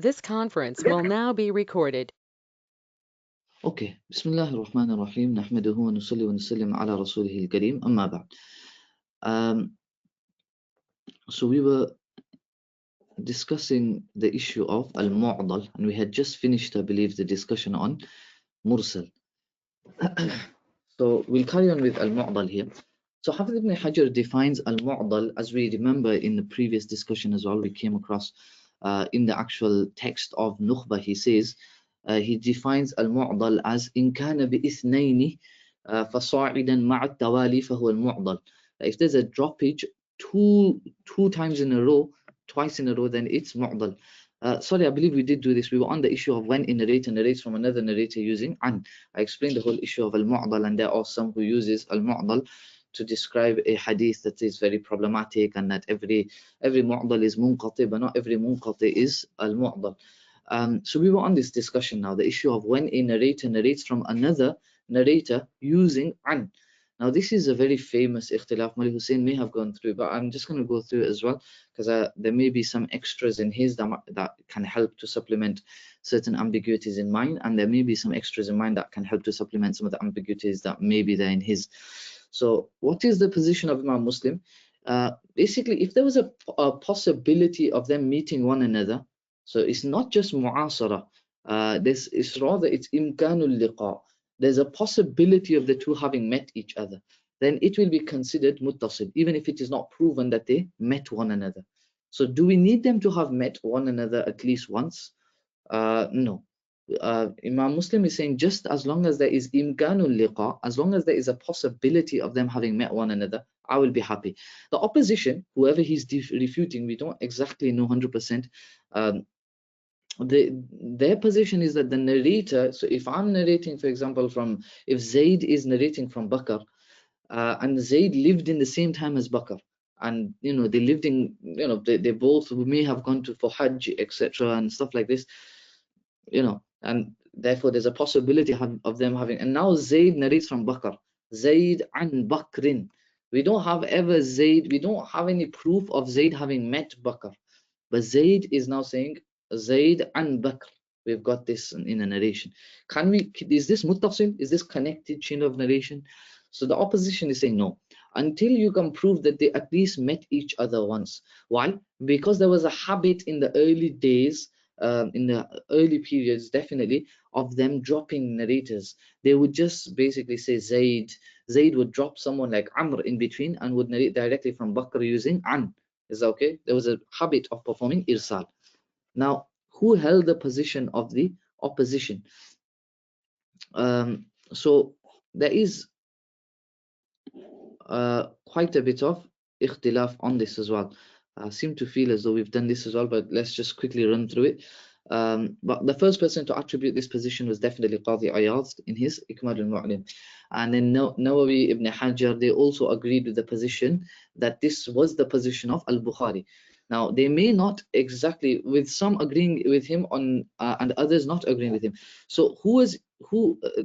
This conference will now be recorded. Okay, Bismillah ar-Rahman ar-Rahim, nahmaduhu wa nusalli wa nusallim ala rasulih al-kareem, amma ba'd. So we were discussing the issue of al-Mu'dal, and we had just finished, I believe, the discussion on Mursal. So we'll carry on with al-Mu'dal here. So Hafiz ibn Hajar defines al-Mu'dal, as we remember in the previous discussion as well, we came across in the actual text of Nukhbah, he says, he defines al-Mu'dal as in kana bi ithnaini fasa'idan ma'a tawali fahuwa al-Mu'dal. If there's a droppage two times in a row, twice in a row, then it's Mu'dal. Sorry, I believe we did do this. We were on the issue of when a narrator narrates from another narrator using an. I explained the whole issue of al-Mu'dal, and there are some who uses al-Mu'dal to describe a hadith that is very problematic, and that every mu'dal is munqati, but not every munqati is al-mu'dal. So we were on this discussion now, the issue of when a narrator narrates from another narrator using an. Now this is a very famous ikhtilaf. Mali Hussein may have gone through, but I'm just going to go through it as well, because there may be some extras in his that can help to supplement certain ambiguities in mine, and there may be some extras in mine that can help to supplement some of the ambiguities that may be there in his. So what is the position of Imam Muslim? Basically, if there was a possibility of them meeting one another, so it's not just mu'asara, this is rather it's imkanul liqa. There's a possibility of the two having met each other, then it will be considered muttasil, even if it is not proven that they met one another. So do we need them to have met one another at least once? No. Imam Muslim is saying just as long as there is imkanul liqa, as long as there is a possibility of them having met one another, I will be happy. The opposition, whoever he's refuting, we don't exactly know 100%. Their position is that the narrator, so if I'm narrating, for example, if Zayd is narrating from Bakr, and Zayd lived in the same time as Bakr, and they lived in, they both may have gone to for Hajj, etc., and stuff like this, and therefore there's a possibility of them having. And now Zayd narrates from Bakr, Zayd an Bakrin. We don't have any proof of Zayd having met Bakr, but Zayd is now saying Zayd an Bakr. We've got this in a narration. Is this muttasil? Is this connected chain of narration? So the opposition is saying no, until you can prove that they at least met each other once. Why? Because there was a habit in the early days, in the early periods, definitely, of them dropping narrators. They would just basically say Zayd. Zayd would drop someone like Amr in between and would narrate directly from Bakr using an. Is that okay? There was a habit of performing irsal. Now, who held the position of the opposition? So there is quite a bit of ikhtilaf on this as well. I seem to feel as though we've done this as well, but let's just quickly run through it. But the first person to attribute this position was definitely Qadi Iyad in his Ikmal al-Mu'lim. And then Nawawi ibn Hajar, they also agreed with the position that this was the position of al-Bukhari. Now, they may not exactly, with some agreeing with him on and others not agreeing with him. So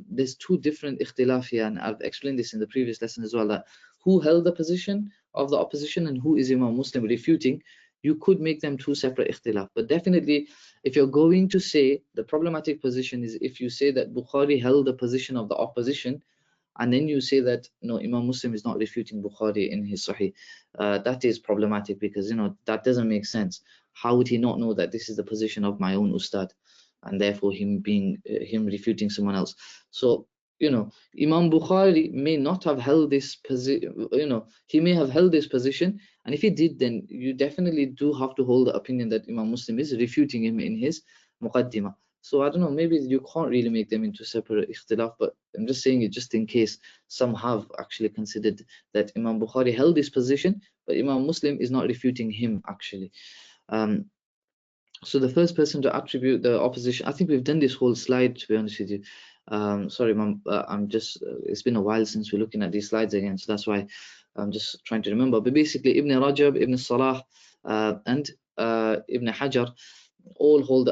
there's two different ikhtilaf here, and I've explained this in the previous lesson as well, that who held the position of the opposition and who is Imam Muslim refuting. You could make them two separate ikhtilaf, but definitely if you're going to say the problematic position is if you say that Bukhari held the position of the opposition, and then you say that no, Imam Muslim is not refuting Bukhari in his Sahih, that is problematic, because that doesn't make sense. How would he not know that this is the position of my own Ustad, and therefore him refuting someone else? So Imam Bukhari may not have held this position. He may have held this position, and if he did, then you definitely do have to hold the opinion that Imam Muslim is refuting him in his Muqaddimah. So I don't know, maybe you can't really make them into separate ikhtilaf, but I'm just saying it just in case some have actually considered that Imam Bukhari held this position, but Imam Muslim is not refuting him actually. So the first person to attribute the opposition, I think we've done this whole slide, to be honest with you. Sorry, Mom, I'm just, it's been a while since we're looking at these slides again, so that's why I'm just trying to remember. But basically, Ibn Rajab, Ibn Salah, and Ibn Hajar all hold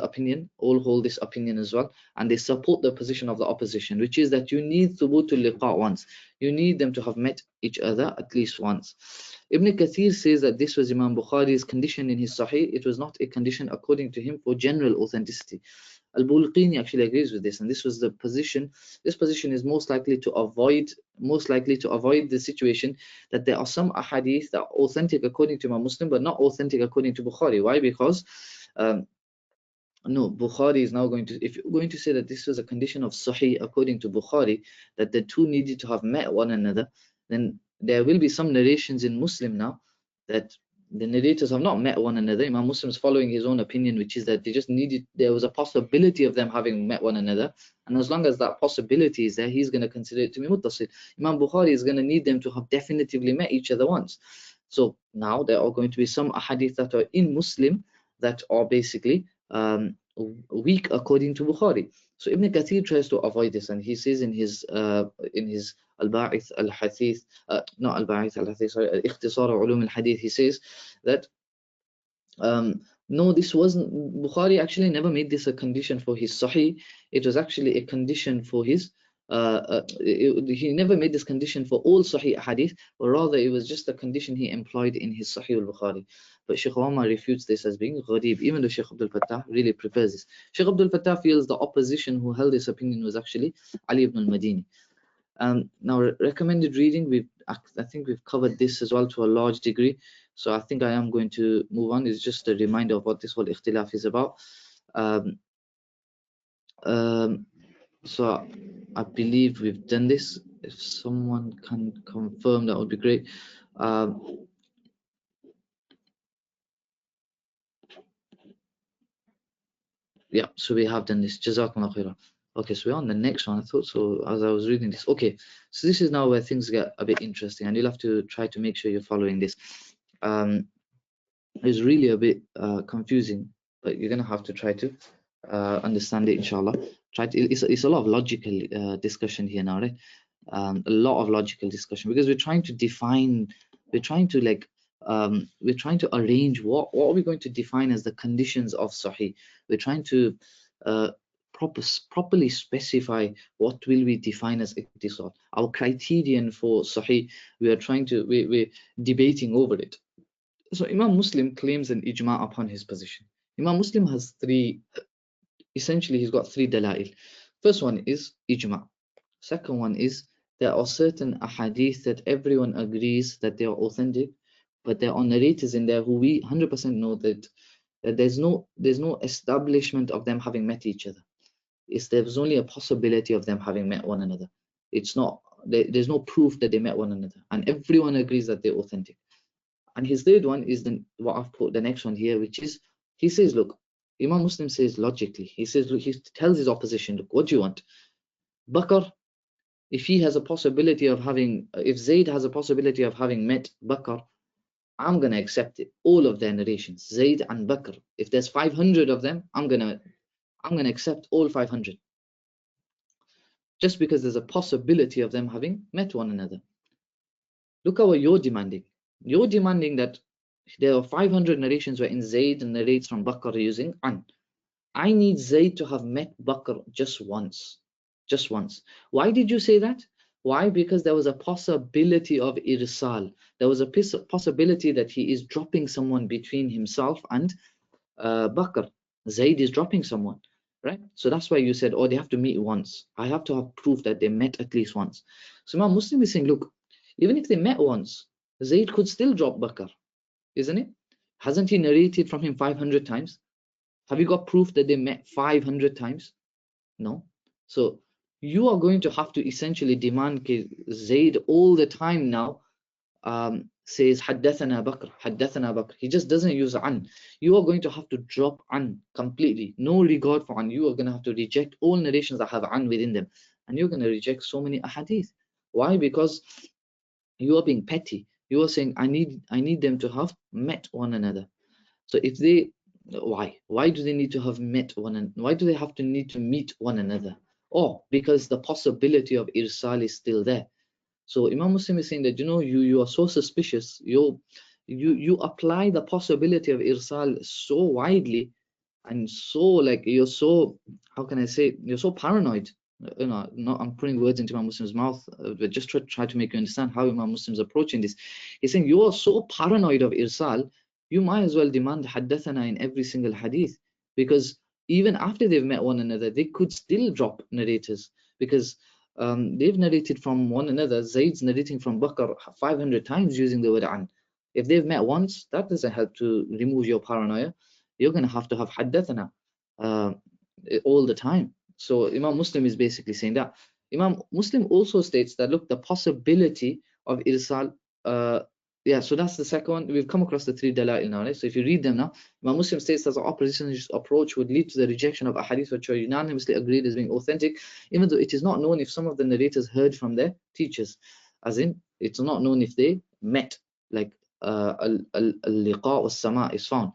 this opinion as well, and they support the position of the opposition, which is that you need thubutul liqa once. You need them to have met each other at least once. Ibn Kathir says that this was Imam Bukhari's condition in his Sahih. It was not a condition according to him for general authenticity. Al-Bulqini actually agrees with this, and this was the position. This position is most likely to avoid the situation that there are some ahadith that are authentic according to Imam Muslim, but not authentic according to Bukhari. Why? Because um, no, Bukhari is now going to, if you're going to say that this was a condition of Sahih according to Bukhari, that the two needed to have met one another, then there will be some narrations in Muslim now that the narrators have not met one another. Imam Muslim is following his own opinion, which is that they just needed, there was a possibility of them having met one another. And as long as that possibility is there, he's going to consider it to be muttasil. Imam Bukhari is going to need them to have definitively met each other once. So now there are going to be some ahadith that are in Muslim that are basically weak according to Bukhari. So Ibn Kathir tries to avoid this, and he says in his Al-Ba'ith Al-Hadith, not Al-Ba'ith Al-Hadith, sorry, Ikhtisar Ulum Al-Hadith, he says that no, this wasn't, Bukhari actually never made this a condition for his Sahih. It was actually a condition for his he never made this condition for all Sahih hadith, but rather it was just a condition he employed in his Sahih al-Bukhari. But Shaykh Umar refutes this as being gharib, even though Shaykh Abdul Fattah really prefers this. Shaykh Abdul Fattah feels the opposition who held this opinion was actually Ali ibn al-Madini. Now, recommended reading, I think we've covered this as well to a large degree. So I think I am going to move on. It's just a reminder of what this whole ikhtilaf is about. Um, um, so I believe we've done this. If someone can confirm, that would be great. Yeah, so we have done this. Jazakumullah khairan. Okay, so we're on the next one. I thought so as I was reading this. Okay, so this is now where things get a bit interesting, and you'll have to try to make sure you're following this. It's really a bit confusing, but you're gonna have to try to understand it, inshallah. It's a lot of logical discussion here now, right? A lot of logical discussion, because we're trying to define, we're trying to arrange what are we going to define as the conditions of Sahih. We're trying to properly specify what will we define as Iqtisad. Our criterion for Sahih, we're debating over it. So Imam Muslim claims an ijma upon his position. Imam Muslim has essentially he's got three dalail. First one is ijma. Second one is there are certain ahadith that everyone agrees that they are authentic, but there are narrators in there who we 100% know that there's no establishment of them having met each other. There's only a possibility of them having met one another. It's not, there's no proof that they met one another, and everyone agrees that they're authentic. And his third one is what I've put the next one here, which is, he says, look, Imam Muslim says logically, he says, look, he tells his opposition, look, what do you want? Bakr, if he has a possibility of having, if Zayd has a possibility of having met Bakr, I'm going to accept it, all of their narrations, Zayd and Bakr. If there's 500 of them, I'm going to accept all 500. Just because there's a possibility of them having met one another. Look at what you're demanding. You're demanding that there are 500 narrations wherein Zayd narrates from Bakr using an. I need Zayd to have met Bakr just once. Just once. Why did you say that? Why? Because there was a possibility of irsal. There was a possibility that he is dropping someone between himself and Bakr. Zayd is dropping someone, right? So that's why you said, oh, they have to meet once. I have to have proof that they met at least once. So Imam Muslim is saying, look, even if they met once, Zayd could still drop Bakr, isn't it? Hasn't he narrated from him 500 times? Have you got proof that they met 500 times? No. So you are going to have to essentially demand Zayd all the time now says Haddathana Bakr, Haddathana Bakr. He just doesn't use an. You are going to have to drop an completely. No regard for an. You are going to have to reject all narrations that have an within them. And you're going to reject so many ahadith. Why? Because you are being petty. You are saying, I need them to have met one another. So if they, why do they need to have met one another? Why do they have to need to meet one another? Oh, because the possibility of irsal is still there. So Imam Muslim is saying that, you are so suspicious. You apply the possibility of irsal so widely, and so, like, you're so, how can I say, you're so paranoid. I'm putting words into Imam Muslim's mouth, but just try to make you understand how Imam Muslim's approaching this. He's saying you are so paranoid of irsal, you might as well demand haddathana in every single hadith, because even after they've met one another, they could still drop narrators, because they've narrated from one another. Zayd's narrating from Bakr 500 times using the word an. If they've met once, that doesn't help to remove your paranoia. You're going to have haddathana uh, all the time. So Imam Muslim is basically saying that. Imam Muslim also states that, look, the possibility of irsal, yeah, so that's the second one. We've come across the three dalail now, right? So if you read them now, Imam Muslim states that the oppositionist approach would lead to the rejection of ahadith which are unanimously agreed as being authentic, even though it is not known if some of the narrators heard from their teachers. As in, it's not known if they met, like al-liqa or sama is found.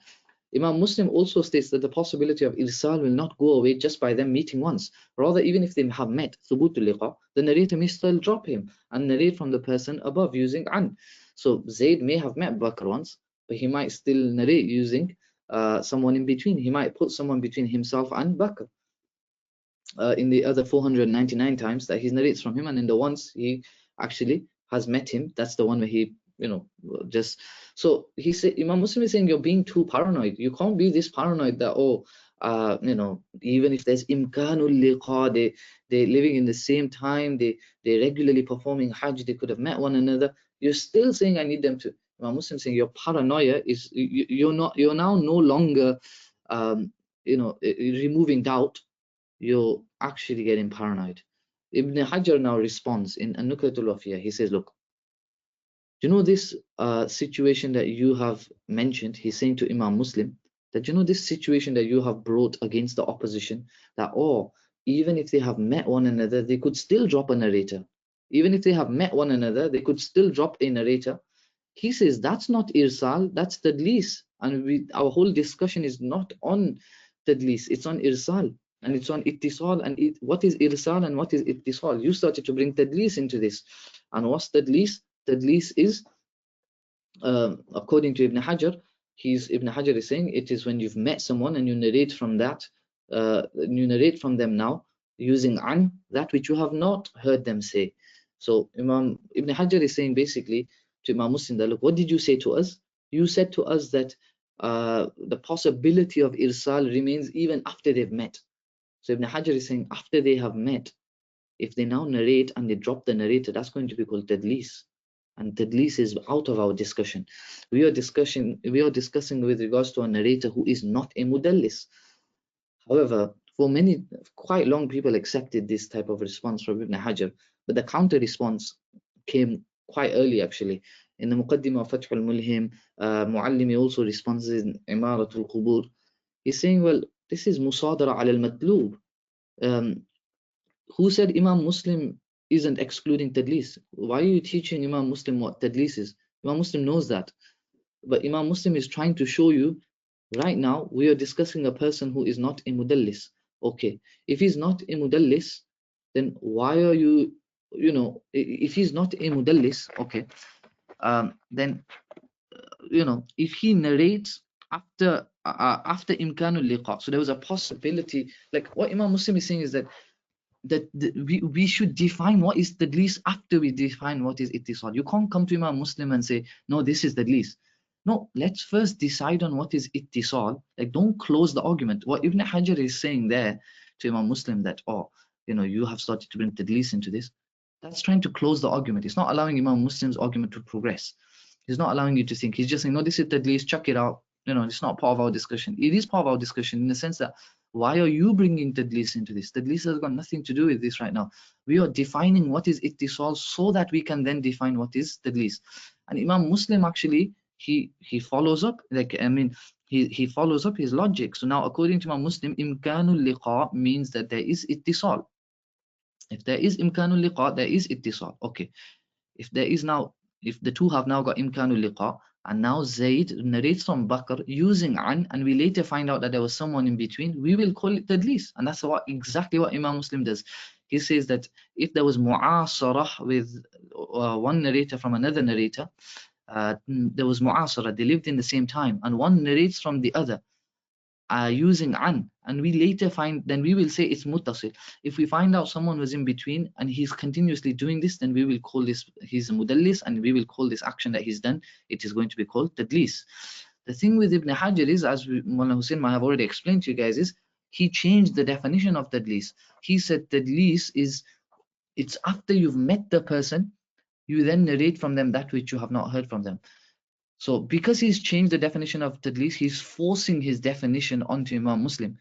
Imam Muslim also states that the possibility of irsal will not go away just by them meeting once. Rather, even if they have met, thubutul liqa, the narrator may still drop him and narrate from the person above using an. So Zayd may have met Bakr once, but he might still narrate using someone in between. He might put someone between himself and Bakr. In the other 499 times that he narrates from him, and in the once he actually has met him, that's the one where he, just. So he said, Imam Muslim is saying you're being too paranoid. You can't be this paranoid that, even if there's imkanul liqa, they're living in the same time, they're regularly performing hajj, they could have met one another. You're still saying I need them to. Imam Muslim saying your paranoia is, you're now no longer removing doubt, you're actually getting paranoid. Ibn Hajar now responds in An-Nukhbatul Wafiyah. He says, look, do you know this situation that you have mentioned? He's saying to Imam Muslim that, you know, this situation that you have brought against the opposition, that, even if they have met one another, they could still drop a narrator. Even if they have met one another, they could still drop a narrator. He says that's not irsal, that's tadlis. And our whole discussion is not on tadlis, it's on irsal. And it's on ittisal, and what is irsal and what is ittisal? You started to bring tadlis into this. And what's tadlis? Tadlis is, according to Ibn Hajar, Ibn Hajar is saying it is when you've met someone and you narrate from that, you narrate from them now using an, that which you have not heard them say. So Imam Ibn Hajar is saying basically to Imam Muslim that, look, what did you say to us? You said to us that the possibility of irsal remains even after they've met. So Ibn Hajar is saying after they have met, if they now narrate and they drop the narrator, that's going to be called tadlis. And tadlis is out of our discussion. We are discussing with regards to a narrator who is not a mudallis. However, for many, quite long, people accepted this type of response from Ibn Hajar, but the counter response came quite early actually. In the Muqaddimah of Fath al-Mulhim, Muallimi also responds in Imaratul Qubur. He's saying, well, this is musadara al matlub. Who said Imam Muslim isn't excluding tadlis? Why are you teaching Imam Muslim what tadlis is? Imam Muslim knows that. But Imam Muslim is trying to show you, right now, we are discussing a person who is not a mudallis. Okay, if he's not a mudallis, then why are you, if he's not a mudallis, okay, then, if he narrates after imkanul liqa, so there was a possibility, like what Imam Muslim is saying is that we should define what is tadlis after we define what is ittisal. You can't come to Imam Muslim and say, no, this is tadlis. No, let's first decide on what is ittisal. Like, don't close the argument. What Ibn Hajar is saying there to Imam Muslim, that, you have started to bring tadlis into this, that's trying to close the argument. It's not allowing Imam Muslim's argument to progress. He's not allowing you to think. He's just saying, no, this is tadlis, chuck it out. It's not part of our discussion. It is part of our discussion in the sense that, why are you bringing tadlis into this? Tadlis has got nothing to do with this right now. We are defining what is ittisal so that we can then define what is tadlis. And Imam Muslim actually, he follows up, he follows up his logic. So now, according to Imam Muslim, imkanul liqa means that there is ittisal. If there is imkanul liqa, there is ittisal. Okay. If the two have now got imkanul liqa, and now Zayd narrates from Bakr using an, and we later find out that there was someone in between, we will call it tadlis. And that's exactly what Imam Muslim does. He says that if there was mu'asarah with one narrator from another narrator, there was mu'asarah, they lived in the same time, and one narrates from the other, using an, and we later find, then we will say it's muttasil. If we find out someone was in between and he's continuously doing this, then we will call this he's a mudallis, and we will call this action that he's done, it is going to be called tadlis. The thing with Ibn Hajar is, as Mullah Hussein might have already explained to you guys, is he changed the definition of tadlis. He said tadlis is, it's after you've met the person, you then narrate from them that which you have not heard from them. So because he's changed the definition of tadlis, he's forcing his definition onto Imam Muslim.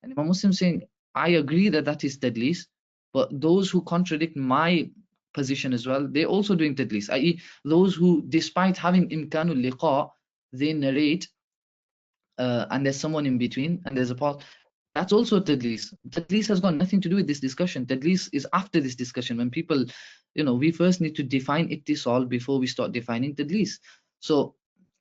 And Imam Muslim saying, I agree that that is tadlis, but those who contradict my position as well, they're also doing tadlis, i.e. those who, despite having imkanul liqa, they narrate, and there's someone in between, and there's a part. That's also tadlis. Tadlis has got nothing to do with this discussion. Tadlis is after this discussion, when people, we first need to define ittisal before we start defining tadlis. So,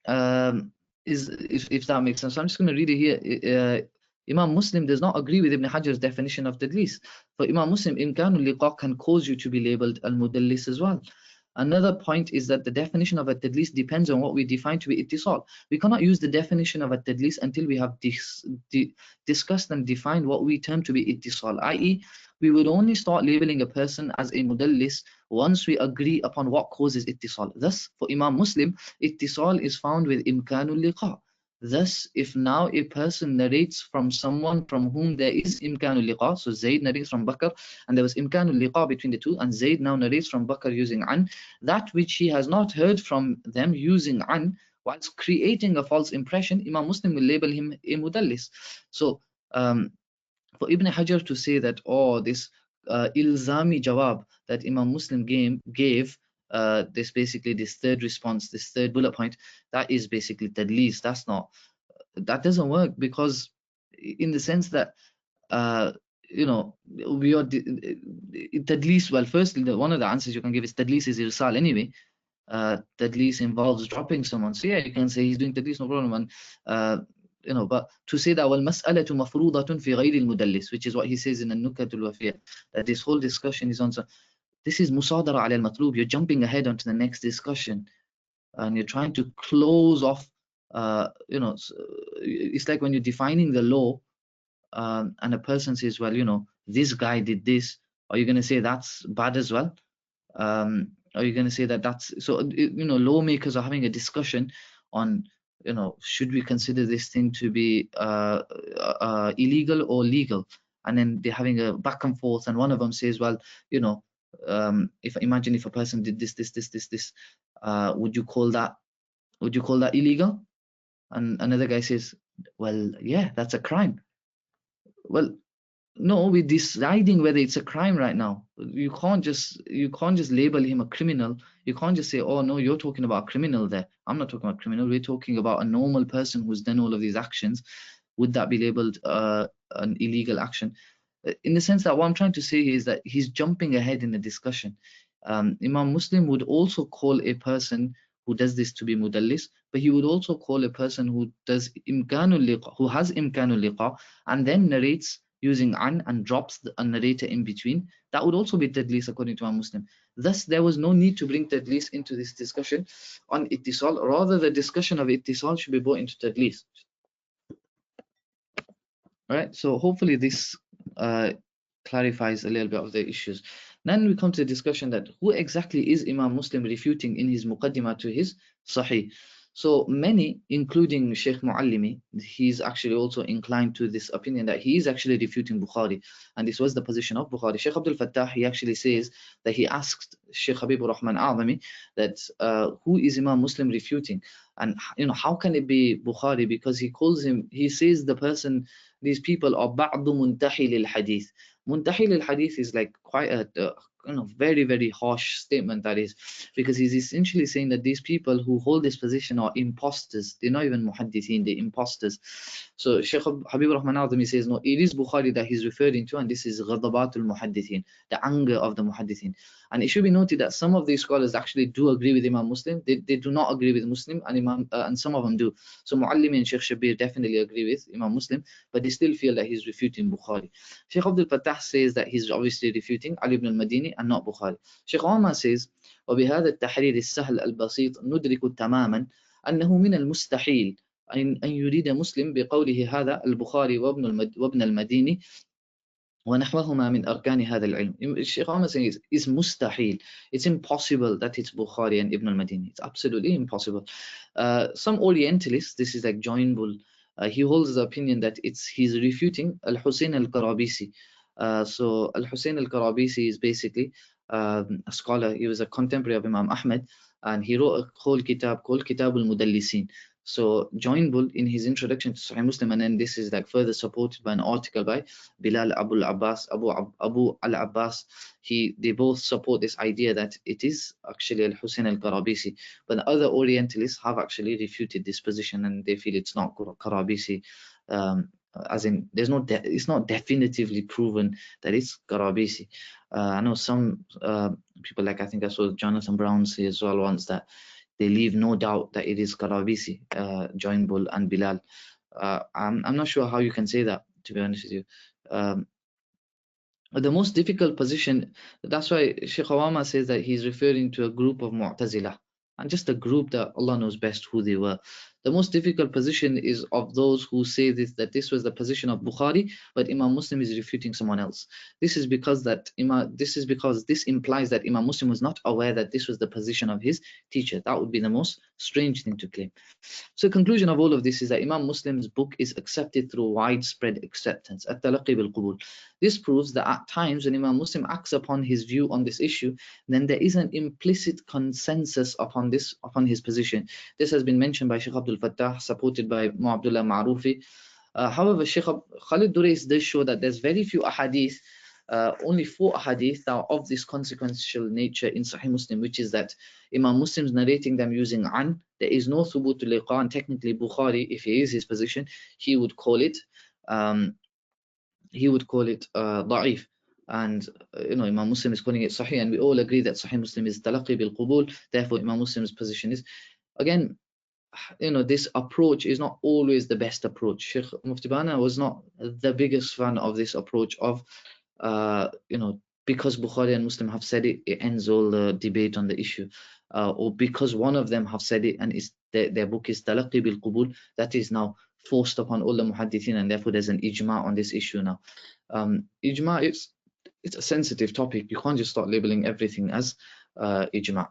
if that makes sense. So I'm just going to read it here. Imam Muslim does not agree with Ibn Hajar's definition of tadlis. For Imam Muslim, imkanul liqa can cause you to be labeled al-mudallis as well. Another point is that the definition of a tadlis depends on what we define to be ittisal. We cannot use the definition of a tadlis until we have discussed and defined what we term to be ittisal, i.e. we would only start labeling a person as a mudallis once we agree upon what causes ittisal. Thus, for Imam Muslim, ittisal is found with imkanul liqa. Thus, if now a person narrates from someone from whom there is imkanul liqa, so Zayd narrates from Bakr, and there was imkanul liqa between the two, and Zayd now narrates from Bakr using an, that which he has not heard from them using an, whilst creating a false impression, Imam Muslim will label him a mudallis. So, for Ibn Hajar to say that, this ilzami jawab that Imam Muslim gave, this basically this third response, this third bullet point, that is basically tadlis. That doesn't work, because in the sense that we are tadlis. Well, firstly, one of the answers you can give is tadlis is irsal anyway. Tadlis involves dropping someone, so yeah, you can say he's doing tadlis, no problem. And but to say that وَالْمَسْأَلَةُ مَفْرُوضَةٌ فِي غَيْرِ الْمُدَلِّسِ, which is what he says in النُّكَةُ الْوَفِيَةِ, that this whole discussion is on, this is musadara ala al-matlub. You're jumping ahead onto the next discussion, and you're trying to close off, it's like when you're defining the law, and a person says, well, this guy did this, are you going to say that's bad as well? Are you going to say that that's, so, lawmakers are having a discussion on, should we consider this thing to be illegal or legal? And then they're having a back and forth, and one of them says, well, imagine if a person did this, would you call that illegal? And another guy says, well, yeah, that's a crime. Well, no, we're deciding whether it's a crime right now. You can't just label him a criminal. You can't just say, oh no, you're talking about a criminal there. I'm not talking about criminal. We're talking about a normal person who's done all of these actions. Would that be labeled an illegal action? In the sense that what I'm trying to say is that he's jumping ahead in the discussion. Imam Muslim would also call a person who does this to be mudallis, but he would also call a person who does imkanul liqa, who has imkanul liqa, and then narrates using an and drops a narrator in between. That would also be tadlis according to Imam Muslim. Thus, there was no need to bring tadlis into this discussion on ittisal. Rather, the discussion of ittisal should be brought into tadlis. All right, so hopefully this clarifies a little bit of the issues. Then we come to the discussion that who exactly is Imam Muslim refuting in his muqaddimah to his Sahih. So many, including Sheikh Muallimi, he's actually also inclined to this opinion that he is actually refuting Bukhari, and this was the position of Bukhari. Sheikh Abdul Fattah, he actually says that he asked Sheikh Habibur Rahman A'zami that who is Imam Muslim refuting, and how can it be Bukhari, because he says the person, these people are ba'du muntahi lil hadith. Muntahi lil hadith is like quite a very, very harsh statement, that is, because he's essentially saying that these people who hold this position are imposters. They're not even muhaddithin, they're imposters. So Shaykh Habib Rahman Azmi says, no, it is Bukhari that he's referring to, and this is ghadabatul muhaddithin, the anger of the muhaddithin. And it should be noted that some of these scholars actually do agree with Imam Muslim. They do not agree with Muslim, and some of them do. So Muallimi and Sheikh Shabir definitely agree with Imam Muslim, but they still feel that he's refuting Bukhari. Sheikh Abdul Fattah says that he's obviously refuting Ali ibn al-Madini and not Bukhari. Sheikh Omar says, وبهذا التحرير السهل البسيط ندرك تماما أنه من المستحيل أن يريد مسلم بقوله هذا البخاري وابن المديني ونحوهما من أركان هذا العلم. Sheikh Ahmad saying it's mustahil. It's impossible that it's Bukhari and Ibn al-Madini. It's absolutely impossible. Some Orientalists, this is like Join Bull, he holds the opinion that he's refuting Al-Hussein al-Karabisi. So Al-Hussein al-Karabisi is basically a scholar. He was a contemporary of Imam Ahmad, and he wrote a whole kitab called Kitab al-Mudallisin. So Join Bull in his introduction to Sahih Muslim, and then this is like further supported by an article by Bilal Abu Abbas, Abu Al Abbas, they both support this idea that it is actually Al Hussein Al Karabisi. But other Orientalists have actually refuted this position, and they feel it's not Karabisi. As in, it's not definitively proven that it's Karabisi. I know some people, like I think I saw Jonathan Brown say as well once, that they leave no doubt that it is Karabisi, Join Bull and Bilal. I'm not sure how you can say that, to be honest with you. The most difficult position, that's why Sheikh Awama says that he's referring to a group of Mu'tazilah, and just a group that Allah knows best who they were. The most difficult position is of those who say that this was the position of Bukhari, but Imam Muslim is refuting someone else. This is because this implies that Imam Muslim was not aware that this was the position of his teacher. That would be the most strange thing to claim. So the conclusion of all of this is that Imam Muslim's book is accepted through widespread acceptance. At-talaqi bil-qubul. This proves that at times when Imam Muslim acts upon his view on this issue, then there is an implicit consensus upon his position. This has been mentioned by Sheikh Abdul Fattah, supported by Mu'abdullah Ma'rufi. However, Sheikh Khalid Durais does show that there's very few ahadith, only 4 ahadith that are of this consequential nature in Sahih Muslim, which is that Imam Muslim's narrating them using an. There is no thubut liqa, and technically Bukhari, if he is his position, he would call it da'if. And Imam Muslim is calling it Sahih, and we all agree that Sahih Muslim is talaqi bil qubul. Therefore, Imam Muslim's position is, again, this approach is not always the best approach. Sheikh Mufti Bana was not the biggest fan of this approach of, because Bukhari and Muslim have said it, it ends all the debate on the issue. Or because one of them have said it and their book is Talaqi bil Qubul, that is now forced upon all the muhaddithin, and therefore there's an ijma on this issue now. Ijma, it's a sensitive topic. You can't just start labeling everything as ijma.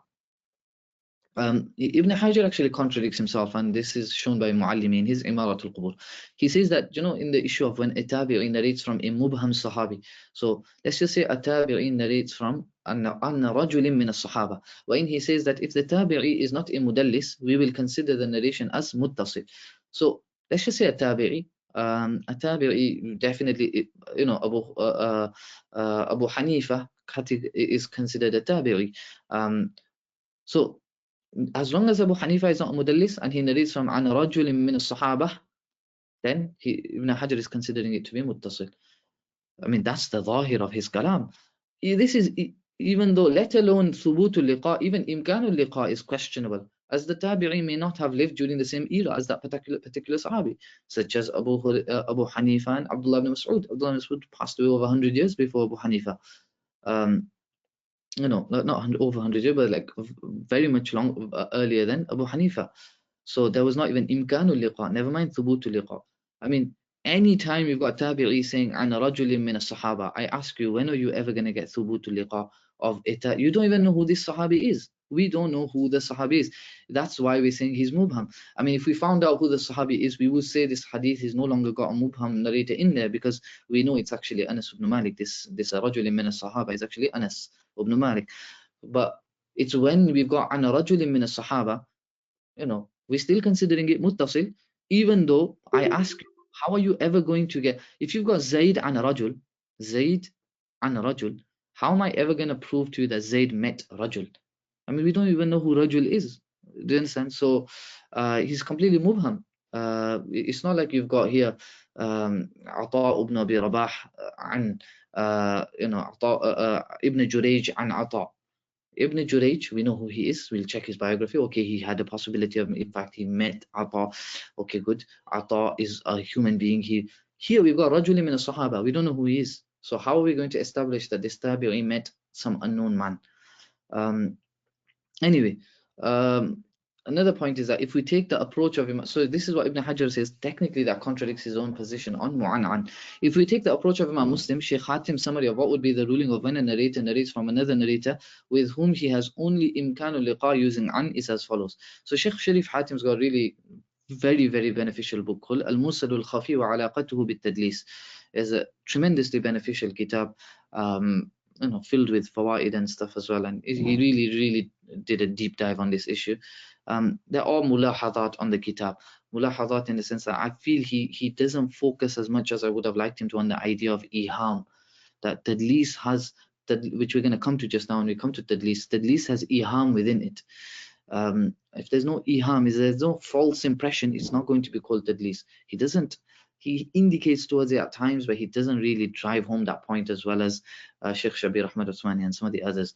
Ibn Hajar actually contradicts himself, and this is shown by Muallimi in his Imaratul Qubur. He says that, in the issue of when a tabi'i narrates from a mubham sahabi. So let's just say a tabi'i narrates from anna rajulin min as-sahaba. When he says that if the tabi'i is not a mudallis, we will consider the narration as muttasil. So let's just say a tabi'i definitely, Abu Hanifa is considered a tabi'i. So as long as Abu Hanifa is not mudallis and he narrates from an rajulin min as-sahaba, then Ibn Hajar is considering it to be muttasil. I mean, that's the zahir of his kalam. This is, even though, let alone thubutul liqa, even imkanul liqa is questionable, as the tabi'i may not have lived during the same era as that particular sahabi, such as Abu Hanifa and Abdullah ibn Mas'ud. Abdullah ibn Mas'ud passed away over 100 years before Abu Hanifa. Not over 100 years, but like very much earlier than Abu Hanifa. So there was not even imkanul liqa, never mind thubutul liqa. I mean, any time you've got tabi'i saying ana rajulin min as-sahaba, I ask you, when are you ever going to get thubutul liqa of it? You don't even know who this sahabi is. We don't know who the sahabi is. That's why we're saying he's mubham. I mean, if we found out who the sahabi is, we would say this hadith is no longer got a mubham narrator in there, because we know it's actually Anas ibn Malik. This rajulin min as-sahaba is actually Anas ibn Malik. But it's when we've got ana rajulin min as-sahaba, we're still considering it muttasil, even though I ask you, how are you ever going to get, if you've got Zayd and Rajul, how am I ever going to prove to you that Zayd met Rajul? I mean, we don't even know who Rajul is. Do you understand? So he's completely mubham. It's not like you've got here Ata ibn Abi Rabah and Ibn Jurayj and Ata. Ibn Jurayj, we know who he is. We'll check his biography. Okay, he had a possibility of, in fact, he met Ata. Okay, good. Ata is a human being. Here we've got Rajul min as-Sahaba. We don't know who he is. So how are we going to establish that this tabi'i met some unknown man? Anyway, another point is that if we take the approach of Imam, so this is what Ibn Hajar says, technically that contradicts his own position on Mu'an'an. If we take the approach of Imam Muslim, Shaykh Hatim's summary of what would be the ruling of when a narrator narrates from another narrator with whom he has only imkanu liqa using an is as follows. So Shaykh Sharif Hatim's got really very, very beneficial book called Al-Mursal al-Khafi wa alaqatuhu bit-tadlis. Is a tremendously beneficial kitab, filled with fawaid and stuff as well. And he really, really did a deep dive on this issue. They're all mulahadat on the kitab. Mulahadat in the sense that I feel he doesn't focus as much as I would have liked him to on the idea of iham, that tadlis has, that which we're going to come to just now when we come to tadlis has iham within it. If there's no iham, if there's no false impression, it's not going to be called tadlis. He indicates towards it at times, but he doesn't really drive home that point, as well as Sheikh Shabir Ahmad Usmani and some of the others.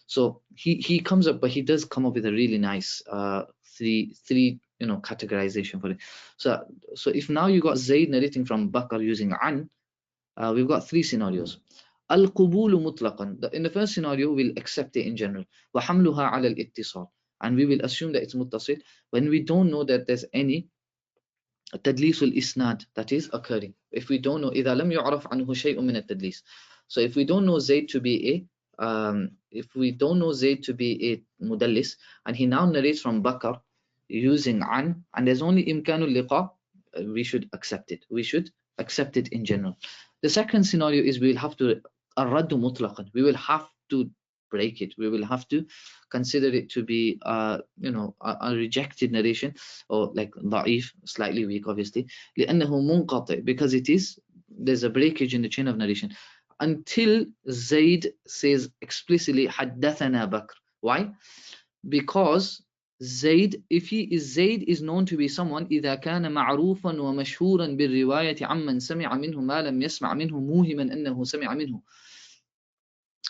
So he comes up, but he does come up with a really nice three categorization for it. So if now you got Zayd narrating from Bakr using an, we've got three scenarios. Al-qubulu mutlaqan. In the first scenario, we'll accept it in general. وَحَمْلُهَا عَلَى الْإِتِّصَالِ. And we will assume that it's muttasil when we don't know that there's any تدليس الإسناد that is occurring. If we don't know إذا لم يعرف عنه شيء من التدليس. So if we don't know Zayd to be a mudallis, and he now narrates from Bakr using an, and there's only imkanul liqa, we should accept it. We should accept it in general. The second scenario is we will have to الرد مطلقا. We will have to break it. We will have to consider it to be a rejected narration, or like da'if, slightly weak obviously, لأنه منقطع, because there's a breakage in the chain of narration until Zayd says explicitly حدثنا بكر. Why? Because Zayd is known to be someone إذا كان معروفا ومشهورا بالرواية عمن سمع منه ما لم يسمع منه موهما أنه سمع منه.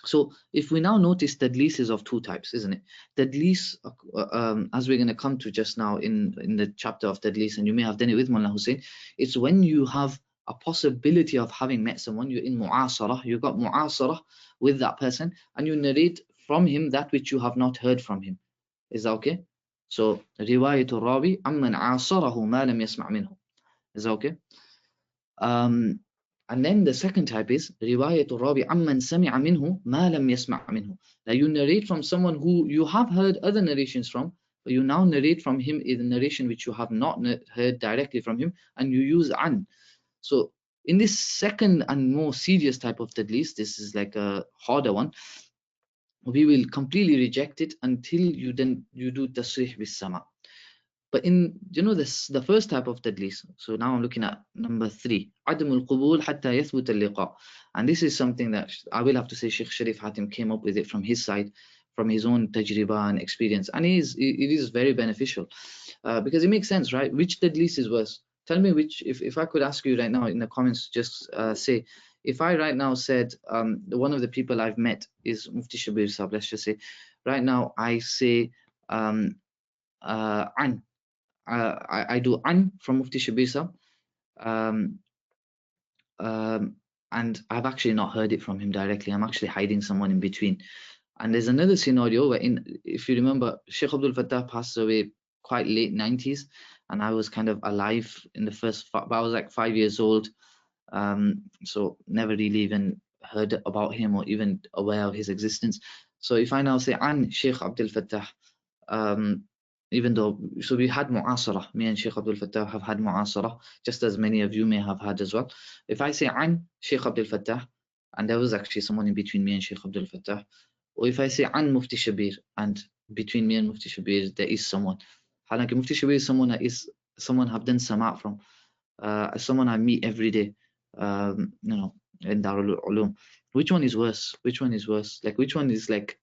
So if we now notice, tadlis is of two types, isn't it? Tadlis, as we're going to come to just now in the chapter of tadlis, and you may have done it with Mullah Hussein, it's when you have a possibility of having met someone, you're in mu'asarah, you've got mu'asarah with that person, and you narrate from him that which you have not heard from him. Is that okay? So, riwayatul rawi amman asarahu ma lam yasma' minhu. Is that okay? And then the second type is riwayatul rawi amman sami'a minhu ma lam yasma' minhu. Now you narrate from someone who you have heard other narrations from, but you now narrate from him in a narration which you have not heard directly from him, and you use an. So in this second and more serious type of tadlis, this is like a harder one, we will completely reject it until you do tasrih bis sama. But in the first type of tadlis, so now I'm looking at number 3, عدم القبول حتى يثبت اللقاء. And this is something that I will have to say Sheikh Sharif Hatim came up with it from his side, from his own tajriba and experience, and it is very beneficial, because it makes sense, right? Which tadlis is worse? Tell me which. If I could ask you right now in the comments, just say, if I right now said one of the people I've met is Mufti Shabir Sahab, let's just say, right now I say an. I do an from Mufti Shabir Sahab, and I've actually not heard it from him directly. I'm actually hiding someone in between. And there's another scenario where, if you remember, Sheikh Abdul Fattah passed away quite late 90s, and I was kind of alive in the first, but I was like 5 years old, so never really even heard about him or even aware of his existence. So if I now say an Sheikh Abdul Fattah, even though, so we had mu'asarah, me and Sheikh Abdul Fattah have had mu'asarah, just as many of you may have had as well. If I say an Sheikh Abdul Fattah, and there was actually someone in between me and Sheikh Abdul Fattah, or if I say an Mufti Shabir, and between me and Mufti Shabir there is someone, Halanki Mufti Shabir is someone I've done sama from, someone I meet every day, in Darul Ulum. Which one is worse? Which one is worse? Like, which one is like,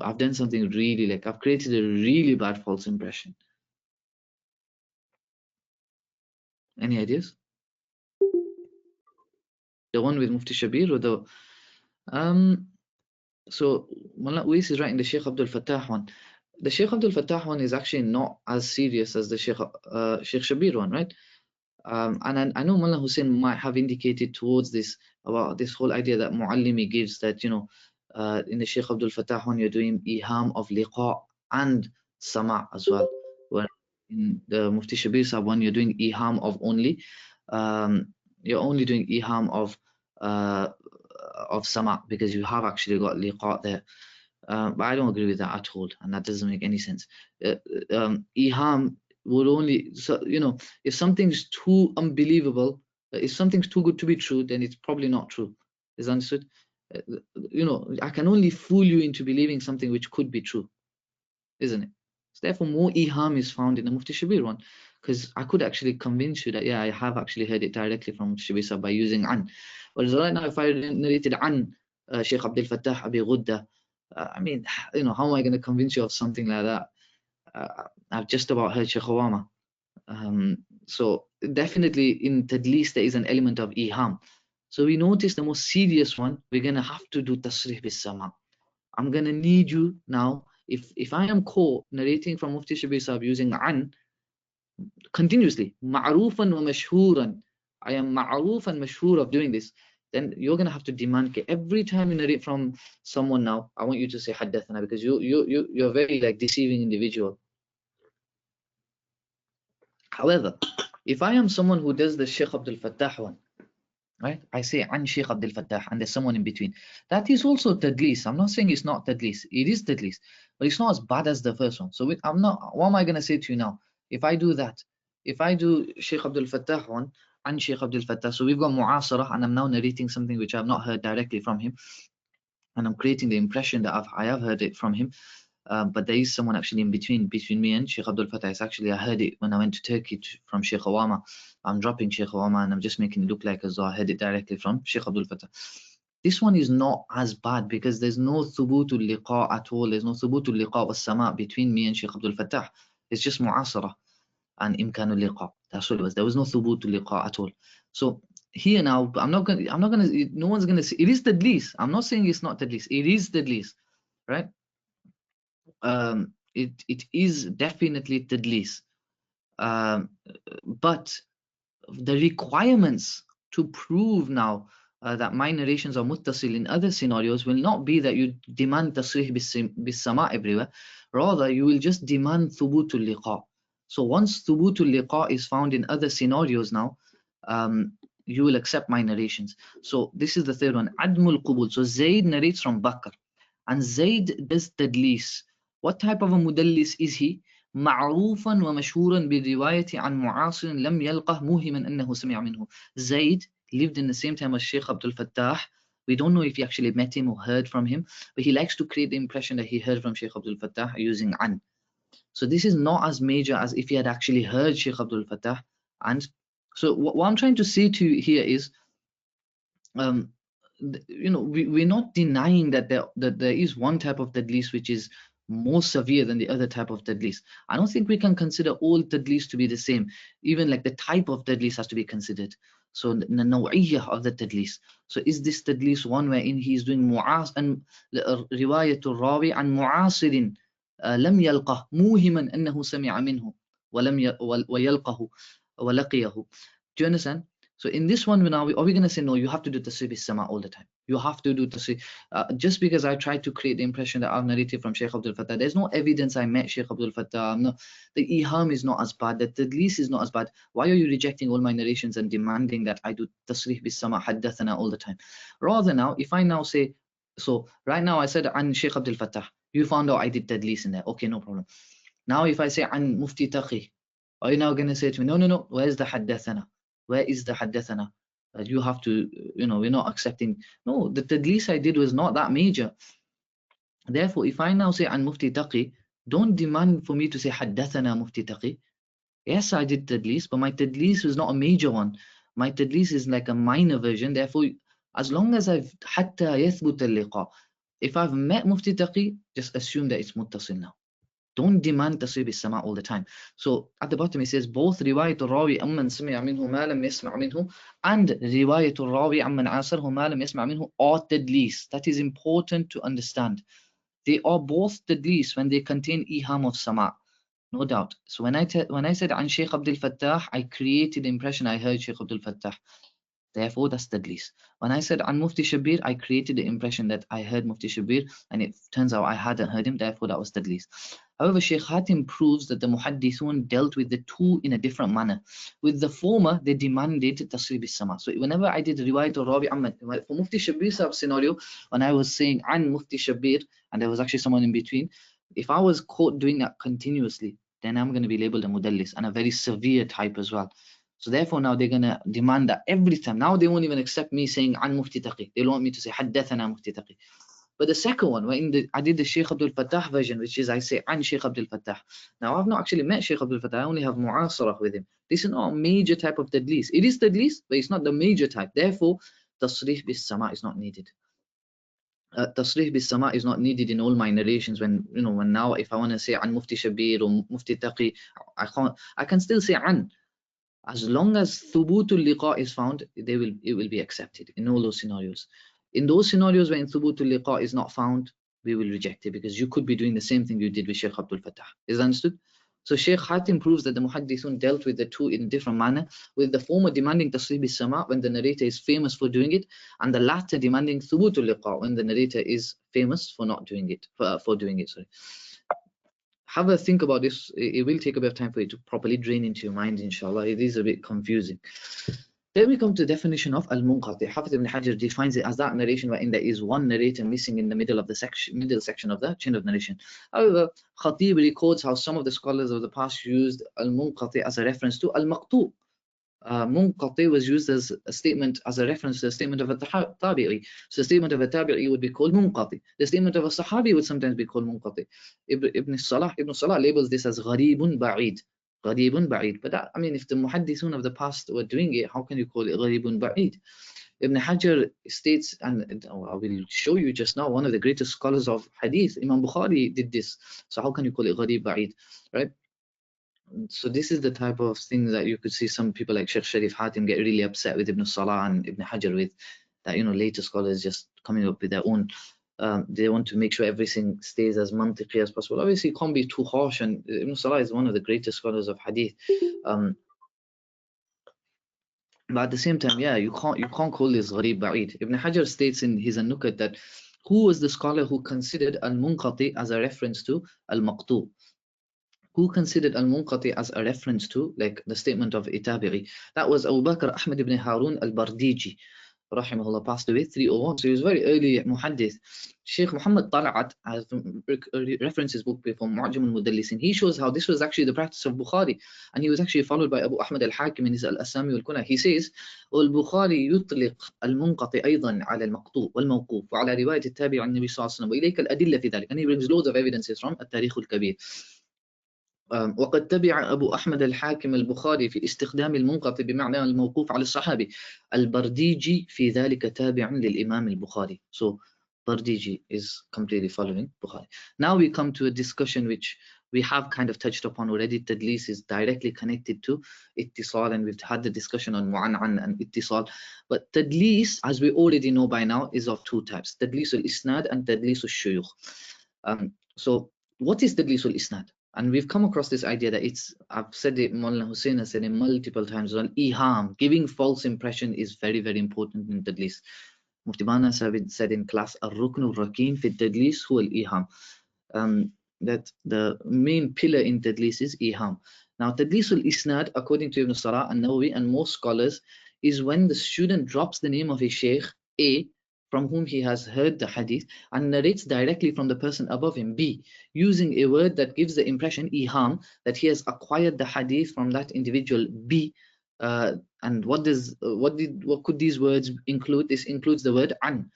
I've done something really, like I've created a really bad false impression? Any ideas? The one with Mufti Shabir, or the so Mullah Uwais is right in the Sheikh Abdul Fattah one. The Sheikh Abdul Fattah one is actually not as serious as the Sheikh Shabir one, right? And I know Mullah Hussein might have indicated towards this, about this whole idea that Muallimi gives, that in the Sheikh Abdul Fattah one you're doing iham of liqa and sama as well. in the Mufti Shabir Sahib one, you're doing iham of only, you're only doing iham of sama, because you have actually got liqa there. But I don't agree with that at all, and that doesn't make any sense. Iham would only, so if something's too unbelievable, if something's too good to be true, then it's probably not true. Is understood? I can only fool you into believing something which could be true, isn't it? So therefore, more iham is found in the Mufti Shabir one, because I could actually convince you that, yeah, I have actually heard it directly from Mufti Shabir Sahib by using an. Whereas right now, if I narrated an Sheikh Abdul Fattah Abi Ghudda, I mean, how am I going to convince you of something like that? I've just about heard Sheikh Awama. So definitely in Tadlis, there is an element of iham. So we notice the most serious one, we're going to have to do tasrih bis sama. I'm going to need you now. If I am caught narrating from Mufti Shabir Sahib using an continuously, ma'rufan wa mashhuran, I am ma'ruf and mashhur of doing this, then you're going to have to demand, okay, every time you narrate from someone now, I want you to say haddathana, because you're very like deceiving individual. However, if I am someone who does the Sheikh Abdul Fattah one, right? I say an Sheikh Abdul Fattah and there's someone in between. That is also tadlis. I'm not saying it's not tadlis. It is tadlis, but it's not as bad as the first one. So I'm not. What am I going to say to you now? If I do that, if I do Sheikh Abdul Fattah one and Sheikh Abdul Fattah, so we've got mu'asara, and I'm now narrating something which I've not heard directly from him, and I'm creating the impression that I have heard it from him. But there is someone actually in between me and Sheikh Abdul Fattah. It's actually, I heard it when I went to Turkey from Sheikh Awama. I'm dropping Sheikh Awama and I'm just making it look like as though I heard it directly from Sheikh Abdul Fattah. This one is not as bad because there's no thubutul liqa at all. There's no thubutul liqa was sama between me and Sheikh Abdul Fattah. It's just mu'asara and imkanul liqa. That's what it was. There was no thubutul liqa at all. So here now, no one's gonna say it is tadlis. I'm not saying it's not tadlis. It is tadlis, right? It is definitely tadlis, but the requirements to prove now that my narrations are muttasil in other scenarios will not be that you demand tasrih bis sama everywhere. Rather, you will just demand thubutul liqa. So once thubutul liqa is found in other scenarios now, you will accept my narrations. So this is the third one, admul qubul. So Zayd narrates from Bakr, and Zayd does tadlis. What type of a mudallis is he? معروفا ومشهورا بالرواية عن معاصر لم يلقه موهما أنه سمع منه. Zayd lived in the same time as Sheikh Abdul Fattah. We don't know if he actually met him or heard from him, but he likes to create the impression that he heard from Sheikh Abdul Fattah using an. So this is not as major as if he had actually heard Sheikh Abdul Fattah. And so what I'm trying to say to you here is, we're not denying that there is one type of tadlis which is more severe than the other type of tadlis. I don't think we can consider all tadlis to be the same. Even like the type of tadlis has to be considered. So the naw'iyyah of the tadlis. So is this tadlis one wherein he is doing mu'as and riwayatul rawi an mu'asirin lam yalqah muhiman annahu sami'a minhu wa lam yalqahu wa laqiyahu. Do you understand? So in this one, now, are we going to say, no, you have to do tasrih bis sama all the time? You have to do tasrih. Just because I tried to create the impression that I've narrated from Sheikh Abdul Fattah, there's no evidence I met Sheikh Abdul Fattah. The iham is not as bad. The tadlis is not as bad. Why are you rejecting all my narrations and demanding that I do tasrih bis sama haddathana all the time? Rather now, if I now say, so right now I said an Sheikh Abdul Fattah, you found out I did tadlis in there. Okay, no problem. Now if I say an Mufti Taqi, are you now going to say to me, no, where's the haddathana? Where is the haddathana? You have to, we're not accepting. No, the tadlis I did was not that major. Therefore, if I now say an Mufti Taqi, don't demand for me to say haddathana Mufti Taqi. Yes, I did tadlis, but my tadlis was not a major one. My tadlis is like a minor version. Therefore, as long as I've hatta yathbut al-liqa, if I've met Mufti Taqi, just assume that it's muttasil now. Don't demand tasrih bis sama all the time. So at the bottom it says both riwayatul rawi amman sami'a minhu ma lam yasma' minhu and riwayatul rawi amman asarhu ma lam yasma' minhu are tadlis. That is important to understand. They are both tadlis when they contain iham of sama, no doubt. So when I said an Sheikh Abdul Fattah, I created the impression I heard Sheikh Abdul Fattah. Therefore, that's tadlis. When I said an Mufti Shabir, I created the impression that I heard Mufti Shabir, and it turns out I hadn't heard him. Therefore, that was tadlis. However, Sheikh Hatim proves that the Muhaddithun dealt with the two in a different manner. With the former, they demanded tasrih bis-sama. So whenever I did riwayat or Rabi Ahmad, for Mufti Shabir Sahib's scenario, when I was saying an Mufti Shabir, and there was actually someone in between, if I was caught doing that continuously, then I'm going to be labeled a mudallis, and a very severe type as well. So therefore now they're going to demand that every time. Now they won't even accept me saying an Mufti Taqi. They want me to say haddathana Mufti Taqi. But the second one, I did the Sheikh Abdul Fattah version, which is I say an Sheikh Abdul Fattah. Now I've not actually met Sheikh Abdul Fattah, I only have mu'asarah with him. This is not a major type of tadlis. It is tadlis, but it's not the major type. Therefore, tasrih bis sama is not needed. Tasrih bis sama is not needed in all my narrations. When now if I want to say an Mufti Shabir or Mufti Taqi, I can still say an. As long as thubutul liqa is found, it will be accepted in all those scenarios. In those scenarios when thubutul liqa is not found, we will reject it, because you could be doing the same thing you did with Sheikh Abdul Fattah. Is that understood? So Sheikh Hatim proves that the Muhaddithun dealt with the two in a different manner, with the former demanding tasrih bis sama when the narrator is famous for doing it, and the latter demanding thubutul liqa when the narrator is famous for not doing it, for doing it. Sorry. Have a think about this. It will take a bit of time for you to properly drain into your mind, inshallah. It is a bit confusing. Then we come to the definition of al-munqati. Hafiz ibn Hajar defines it as that narration wherein there is one narrator missing in the middle section of the chain of narration. However, Khatib records how some of the scholars of the past used al-munqati as a reference to al-maqtu. Munqati was used as a statement, as a reference to the statement of a tabi'i. So the statement of a tabi'i would be called munqati. The statement of a sahabi would sometimes be called munqati. Ibn Salah labels this as gharibun ba'id. Gharibun ba'id. But that, I mean, if the muhaddithun of the past were doing it, how can you call it gharibun ba'id? Ibn Hajar states, and I will show you just now, one of the greatest scholars of hadith, Imam Bukhari, did this. So how can you call it gharib ba'id, right? So this is the type of thing that you could see some people like Sheikh Sharif Hatim get really upset with Ibn Salah and Ibn Hajar with, that later scholars just coming up with their own. They want to make sure everything stays as mantiqi as possible. Obviously, it can't be too harsh, and Ibn Salah is one of the greatest scholars of hadith. But at the same time, yeah, you can't call this gharib ba'id. Ibn Hajar states in his An-Nukat that who was the scholar who considered al-munqati as a reference to al-maqtu? Who considered al-munqati as a reference to, like, the statement of Itabiri? That was Abu Bakr Ahmad ibn Harun al-Bardiji, rahimahullah, passed away 301. So he was very early muhaddith. Sheikh Muhammad Tal'at has referenced his book before, Mu'jam al-Mudallisin. He shows how this was actually the practice of Bukhari, and he was actually followed by Abu Ahmad al-Hakim in his Al-Asami wal-Kuna. He says, والبخاري يطلق المنقطع أيضا على المقطوع والموقوف وعلى رواية التابع عن النبي صلى الله عليه وسلم وإليك الأدلة في ذلك. And he brings loads of evidences from التاريخ الكبير. وقد تبع أبو أحمد الحاكم البخاري في استخدام المنقطع بمعنى الموقوف على الصحابي. البرديجي في ذلك تابع للإمام البخاري. So Bardiji is completely following Bukhari. Now we come to a discussion which we have kind of touched upon already. Tadlis is directly connected to ittisal, and we've had the discussion on mu'an'an and ittisal. But tadlis, as we already know by now, is of two types: tadlis al-isnad and tadlis al-shuyukh. So what is tadlis al-isnad? And we've come across this idea that I've said it, Maulana Hussein has said it multiple times, on iham, giving false impression, is very, very important in tadlis. Mufti Bana said in class, Ar-Rukn al-Rakin fi tadlis huwa al-iham. That the main pillar in tadlis is iham. Now, tadlis al-isnad, according to Ibn Salah and Nawawi and most scholars, is when the student drops the name of a sheikh, A, from whom he has heard the hadith, and narrates directly from the person above him, B, using a word that gives the impression, iham, that he has acquired the hadith from that individual, B. And what could these words include? This includes the word an.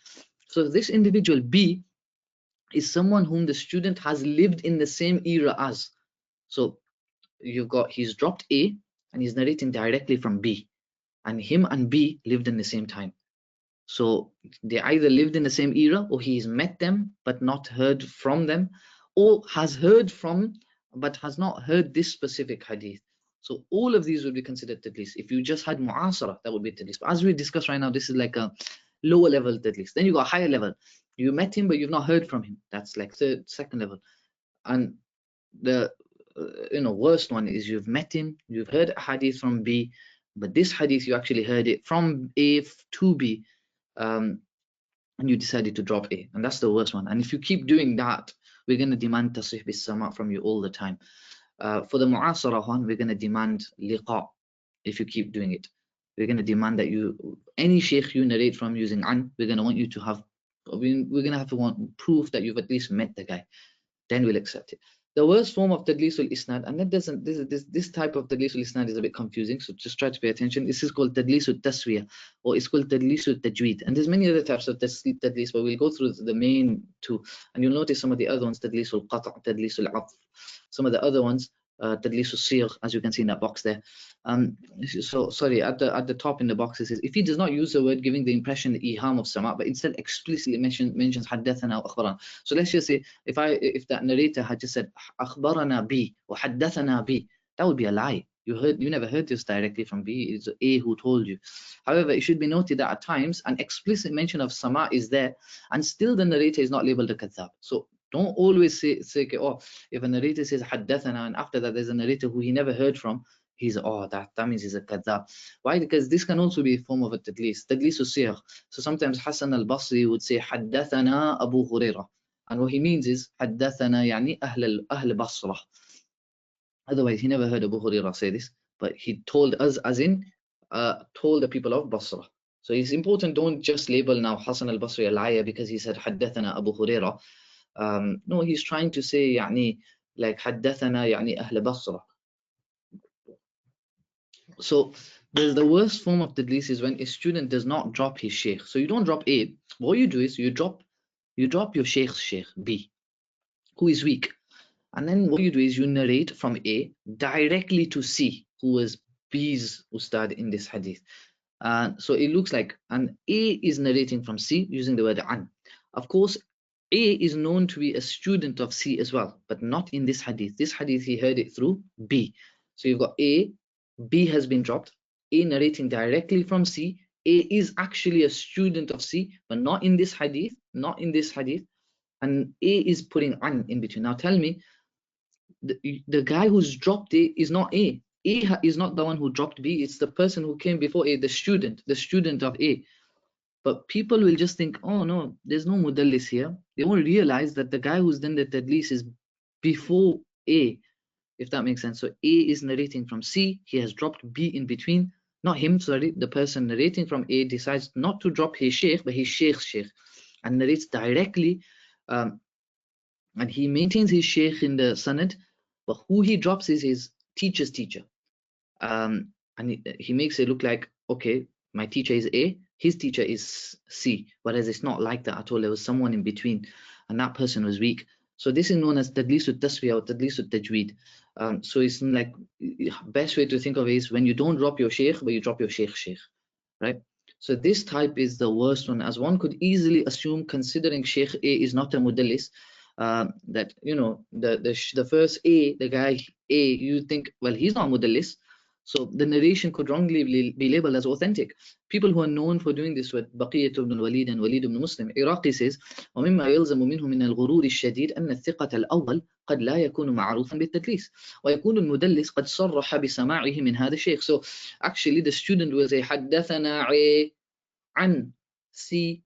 So this individual, B, is someone whom the student has lived in the same era as. So he's dropped A and he's narrating directly from B, and him and B lived in the same time. So they either lived in the same era, or he's met them but not heard from them, or has heard from but has not heard this specific hadith. So all of these would be considered tadlis. If you just had mu'asara, that would be tadlis. But as we discussed right now, this is like a lower level tadlis. Then you got a higher level. You met him but you've not heard from him. That's like second level. And the worst one is you've met him, you've heard a hadith from B, but this hadith you actually heard it from A to B. And you decided to drop A, and that's the worst one. And if you keep doing that we're going to demand tasrih bis sama' from you all the time. For the mu'asara one, we're going to demand liqa if you keep doing it. We're going to demand that any sheikh you narrate from using an, we're going to want you to have, we're going to have to want proof that you've at least met the guy. Then we'll accept it. The worst form of tadlisul isnad, and that doesn't, this type of tadlisul isnad is a bit confusing, so just try to pay attention. This is called tadlisul taswiyah, or it's called tadlisul tajweed. And there's many other types of tadlis, but we'll go through the main two, and you'll notice some of the other ones, tadlisul qata', tadlisul atf, some of the other ones, tadlisul siyagh, as you can see in that box there. So sorry, at the top in the box it says, if he does not use the word giving the impression, the iham of sama', but instead explicitly mentions haddathana or akhbarana. So let's just say if that narrator had just said akhbarana bi or haddathana bi, that would be a lie. You never heard this directly from B. It's A who told you. However, it should be noted that at times an explicit mention of sama' is there, and still the narrator is not labeled a kadhab. So don't always say oh, if a narrator says haddathana and after that there's a narrator who he never heard from, he's that means he's a kadhab. Why? Because this can also be a form of a tadlis siyagh. So sometimes Hassan al-Basri would say haddathana Abu Hurairah, and what he means is haddathana yani ahl Basra. Otherwise he never heard Abu Hurairah say this, but he told us, as in told the people of Basra. So it's important, don't just label now Hassan al-Basri a liar because he said haddathana Abu Hurairah. No, he's trying to say يعني like حدثنا يعني أهل بصرة. So the worst form of tadlis is when a student does not drop his sheikh. So you don't drop A. What you do is you drop your sheikh's sheikh B, who is weak, and then what you do is you narrate from A directly to C, who is B's ustad in this hadith. So it looks like an A is narrating from C using the word an. Of course, A is known to be a student of C as well, but not in this hadith. This hadith he heard it through B. So you've got A, B has been dropped, A narrating directly from C. A is actually a student of C, but not in this hadith, and A is putting an in between. Now tell me, the guy who's dropped A is not A. A is not the one who dropped B, it's the person who came before A, the student of A. But people will just think, oh no, there's no mudallis here. They won't realize that the guy who's done the tadlis is before A, if that makes sense. So A is narrating from C, he has dropped B in between. Not him, sorry, the person narrating from A decides not to drop his sheikh, but his sheikh's sheikh, and narrates directly, and he maintains his sheikh in the sanad, but who he drops is his teacher's teacher. And he makes it look like, okay, my teacher is A, his teacher is C, whereas it's not like that at all. There was someone in between, and that person was weak. So this is known as tadlisul taswiyah or tadlisul tajweed. So it's like, best way to think of it is when you don't drop your sheikh, but you drop your sheikh, right? So this type is the worst one, as one could easily assume, considering Sheikh A is not a mudallis, that the first A, the guy A, you think, well, he's not mudallis, so the narration could wrongly be labeled as authentic. People who are known for doing this with Baqiyat ibn al-Walid and Walid ibn Muslim, Iraqi says, وَمِمَّا يَلْزَمُ مِنْهُ مِنَ الْغُرُورِ الشَّدِيدِ أَنَّ الثِّقَةَ الْأَوَّلِ قد لا يكون معروفا بالتدليس ويكون المدلس قد صرح بسماعه من هذا الشيخ. So actually the student will say حدثنا A عن C.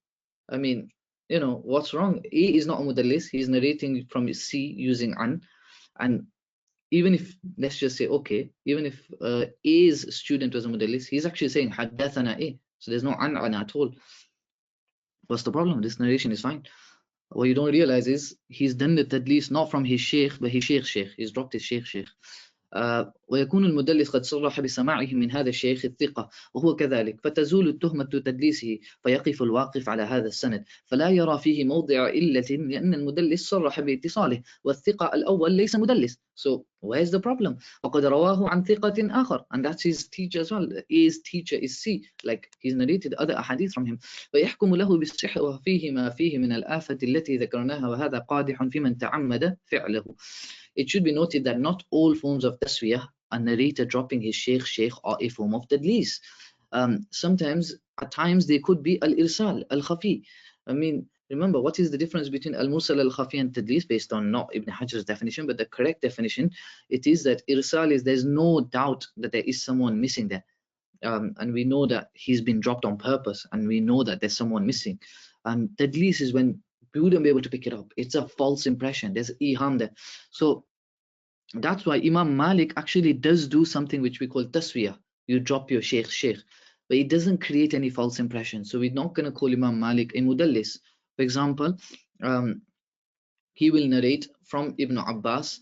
I mean, what's wrong? A is not a mudallis, he's narrating from C using an, and even if, let's just say, okay, even if A's student was a mudallis, he's actually saying haddathana A, so there's no an at all. What's the problem? This narration is fine. What you don't realize is he's done the tadlis not from his sheikh, but his sheikh. He's dropped his sheikh. ويكون المدلس قد صرح بسماعه من هذا الشيخ الثقة وهو كذلك، فتزول التهمة تدليسه، فيقف الواقف على هذا السند فلا يرى فيه موضع إلة لأن المدلس صرح باتصاله والثقة الأول ليس مدلس. So where's the problem? وقد رواه عن ثقة آخر, and that's his teacher as well. His teacher is C, like he's narrated other ahadith from him. فيحكم له بالصحة وفيه ما فيه من الآفة التي ذكرناها وهذا قادح في من تعمد فعله. It should be noted that not all forms of taswiyah, a narrator dropping his sheikh, are a form of tadlis. Sometimes, at times, they could be al-irsal, al-khafi. I mean, remember, what is the difference between al-mursal, al-khafi and tadlis based on not Ibn Hajar's definition, but the correct definition? It is that irsal is there's no doubt that there is someone missing there. And we know that he's been dropped on purpose, and we know that there's someone missing. Tadlis is when we wouldn't be able to pick it up. It's a false impression. There's iham there. So that's why Imam Malik actually does do something which we call taswiyah. You drop your sheikh, but it doesn't create any false impression. So we're not going to call Imam Malik a mudallis. For example, he will narrate from Ibn Abbas.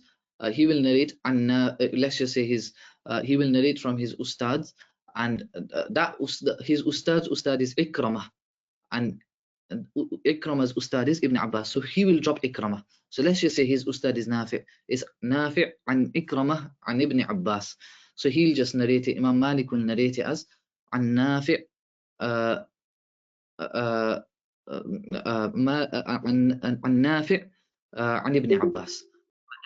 He will narrate, and let's just say he will narrate from his ustads, and his ustad is Ikramah, and Ikramah's ustad is Ibn Abbas. So he will drop Ikramah. So let's just say his ustad is Nafi'. Is Nafi' and Ikramah and Ibn Abbas. So he'll just narrate it. Imam Malik will narrate it as an Nafi' عن نافع عن ابن عباس.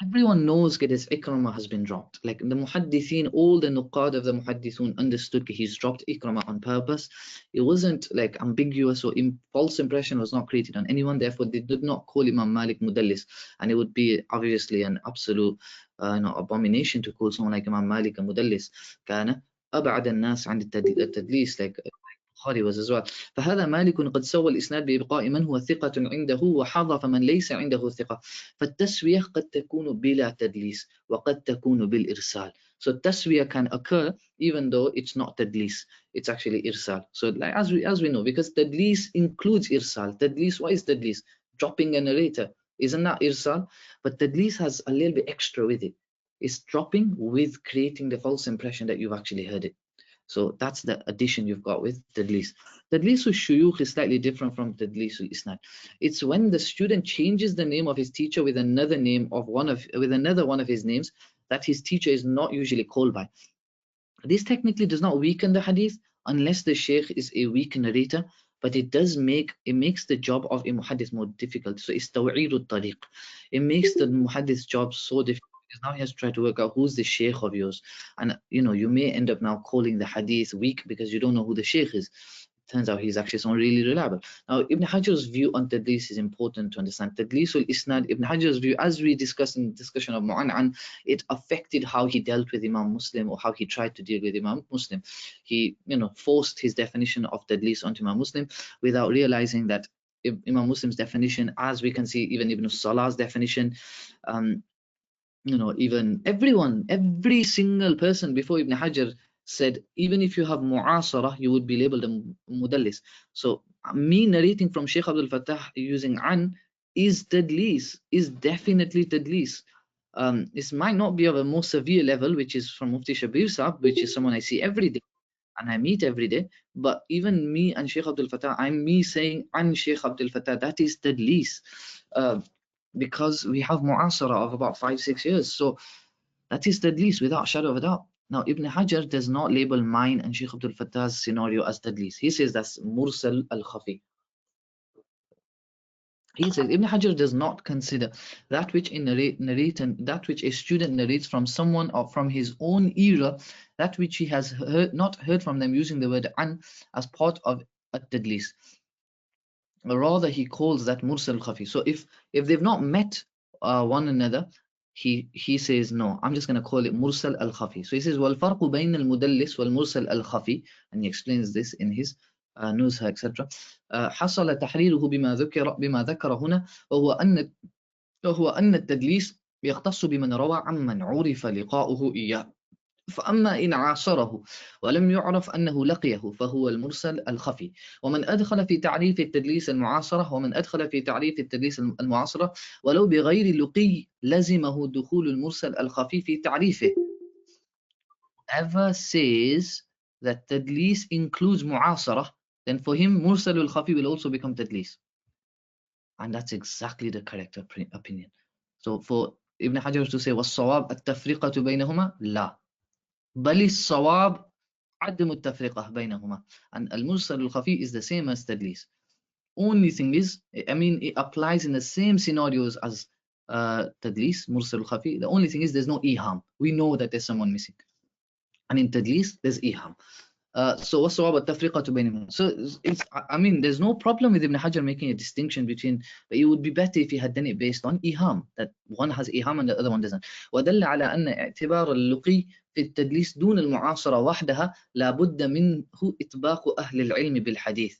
Everyone knows that his Ikramah has been dropped. Like the Muhaddithin, all the Nuqad of the Muhaddithun understood that he's dropped Ikramah on purpose. It wasn't like ambiguous or false impression was not created on anyone. Therefore, they did not call Imam Malik Mudallis. And it would be obviously an absolute abomination to call someone like Imam Malik a Mudallis. كان أبعد الناس عن التدليس, like البخاري was as well. فهذا مالك قد سوى الإسناد بإبقاء من هو ثقة عنده وحذف من ليس عنده ثقة. فالتسوية قد تكون بلا تدليس وقد تكون بالإرسال. So taswiyah can occur even though it's not tadlis, it's actually irsal. So like as we know, because tadlis includes irsal. Tadlis, why is tadlis? Dropping a narrator, isn't that irsal? But tadlis has a little bit extra with it. It's dropping with creating the false impression that you've actually heard it. So that's the addition you've got with tadlis. Tadlisul shuyukh is slightly different from tadlisul isnad. It's when the student changes the name of his teacher with another name of another one of his names that his teacher is not usually called by. This technically does not weaken the hadith unless the sheikh is a weak narrator, but it makes the job of a muhaddith more difficult. So it's taw'irut tariq. It makes the muhaddith's job so difficult because now he has to try to work out who's the sheikh of yours, and you may end up now calling the hadith weak because you don't know who the sheikh is. Turns out he's actually someone really reliable. Now, Ibn Hajar's view on Tadlis is important to understand. Tadlisul Isnad, Ibn Hajar's view, as we discussed in the discussion of Mu'an'an, it affected how he dealt with Imam Muslim or how he tried to deal with Imam Muslim. He, forced his definition of Tadlis onto Imam Muslim without realizing that Imam Muslim's definition, as we can see, even Ibn Salah's definition, even every single person before Ibn Hajar said, even if you have mu'asara, you would be labeled a mudallis. So me narrating from Sheikh Abdul Fattah using an is tadlis, is definitely tadlis. This might not be of a more severe level, which is from Mufti Shabir Saab, which is someone I see every day and I meet every day. But even me and Sheikh Abdul Fattah, I'm me saying an Sheikh Abdul Fattah, that is tadlis. Because we have mu'asara of about 5-6 years. So that is tadlis without a shadow of a doubt. Now, Ibn Hajar does not label mine and Sheikh Abdul Fattah's scenario as tadlis. He says that's mursal al-khafi. He says Ibn Hajar does not consider that which that which a student narrates from someone or from his own era, that which he has not heard from them using the word an as part of a tadlis. Rather, he calls that mursal khafi. So if they've not met one another, he says no, I'm just going to call it mursal al khafi. So he says wal farqu bayn al mudallis wal mursal al khafi, and he explains this in his nuzha, etc. حصل تحريره بما ذكر هنا وهو أن التدليس يختص بمن روى عمن عرف لقاؤه إياه. فأما إن عاصره ولم يعرف أنه لقيه فهو المرسل الخفي. ومن أدخل في تعريف التدليس المعاصرة ولو بغير لقي لزمه دخول المرسل الخفي في تعريفه. Whoever says that tadlis includes mu'asara, then for him mursal al-khafi will also become tadlis. And that's exactly the correct opinion. So for Ibn Hajar to say was-sawab at-tafriqatu baynahuma, la. بل الصواب عدم التفرقة بينهما, and المرسل الخفي is the same as tadlis. Only thing is, it applies in the same scenarios as tadlis, mursal الخفي. The only thing is there's no iham. We know that there's someone missing, and in tadlis there's iham. So والصواب التفرقة بينهما. So there's no problem with Ibn Hajar making a distinction between, but it would be better if he had done it based on iham, that one has iham and the other one doesn't. ودل على أن اعتبار اللقي في التدليس دون المعاصرة وحدها لا بد منه إطباق أهل العلم بالحديث.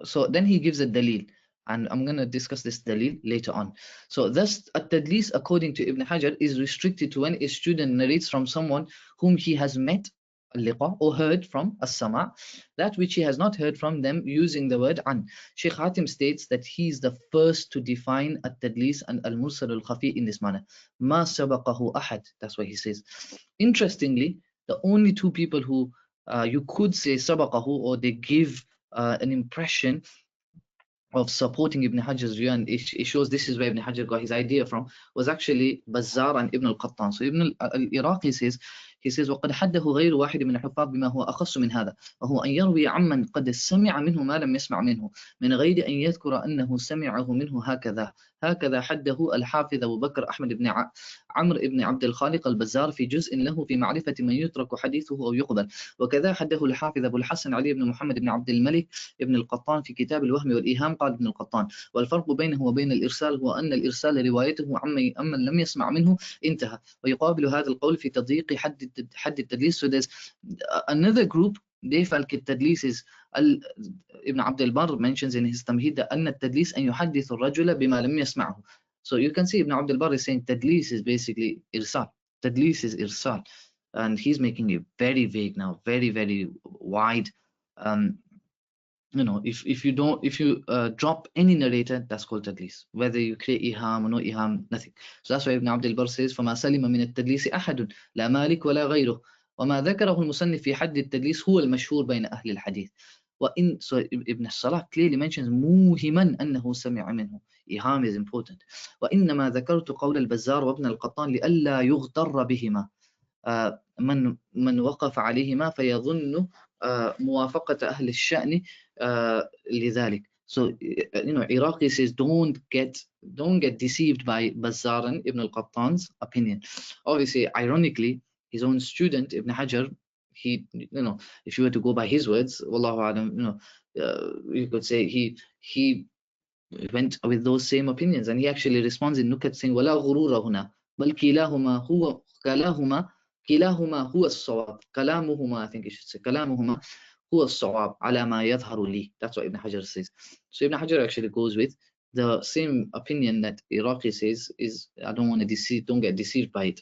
So then he gives a dalil, and I'm going to discuss this dalil later on. So thus, at-tadlis, according to Ibn Hajar, is restricted to when a student narrates from someone whom he has met, al-liqa, or heard from, as-sama', that which he has not heard from them, using the word an. Sheikh Hatim states that he is the first to define at-tadlis and al-mursal al-khafi in this manner. Ma sabaqahu ahad. That's what he says. Interestingly, the only two people who you could say sabaqahu, or they give an impression of supporting Ibn Hajar's view, and it shows this is where Ibn Hajar got his idea from, was actually Bazzar and Ibn al-Qattan. So Ibn al-Iraqi says, he says, وقد حده غير واحد من الحفاظ بما هو أخص من هذا، وهو أن يروي عمن قد سمع منه ما لم يسمع منه، من غير أن يذكر أنه سمعه منه هكذا حده الحافظ أبو بكر أحمد بن عمرو بن عبد الخالق البزار في جزء له في معرفة من يترك حديثه أو يقبل، وكذا حده الحافظ أبو الحسن علي بن محمد بن عبد الملك ابن القطان في كتاب الوهم والإيهام. قال ابن القطان: والفرق بينه وبين الإرسال هو أن الإرسال روايته عمن لم يسمع منه انتهى. ويقابل هذا القول في تضييق حد التدليس. So there's another group, they felt التدليس is Ibn Abd al-Barr mentions in his Tamhid that أن التدليس أن يحدث الرجل بما لم يسمعه. So you can see Ibn Abd al-Barr is saying tadlis is basically irsal. Tadlis is irsal, and he's making it very vague now, very, very wide. You know, if you drop any narrator, that's called tadlis. Whether you create iham or no iham, nothing. So that's why Ibn Abd al-Barr says, فما سلم من التدليس أحد لا مالك ولا غيره وما ذكره المصنف في حد التدليس هو المشهور بين أهل الحديث. وإن so Ibn Salah clearly mentions موهما أنه سمع منه. Iham is important. وإنما ذكرت قول البزار وابن القطان لئلا يغتر بهما من وقف عليهما فيظن موافقة أهل الشأن لذلك. So you know, Iraqi says don't get deceived by Bazzar and Ibn al-Qattan's opinion. Obviously, ironically, his own student Ibn Hajar, he, you know, if you were to go by his words, wallahu alam, you know, you could say he went with those same opinions, and he actually responds in Nukat saying ولا غرور هنا بل كلاهما هو الصواب كلامهما, I think you should say كلامهما هو الصواب على ما يظهر لي. That's what Ibn Hajar says. So Ibn Hajar actually goes with the same opinion that Iraqi says, is I don't want to deceive, don't get deceived by it.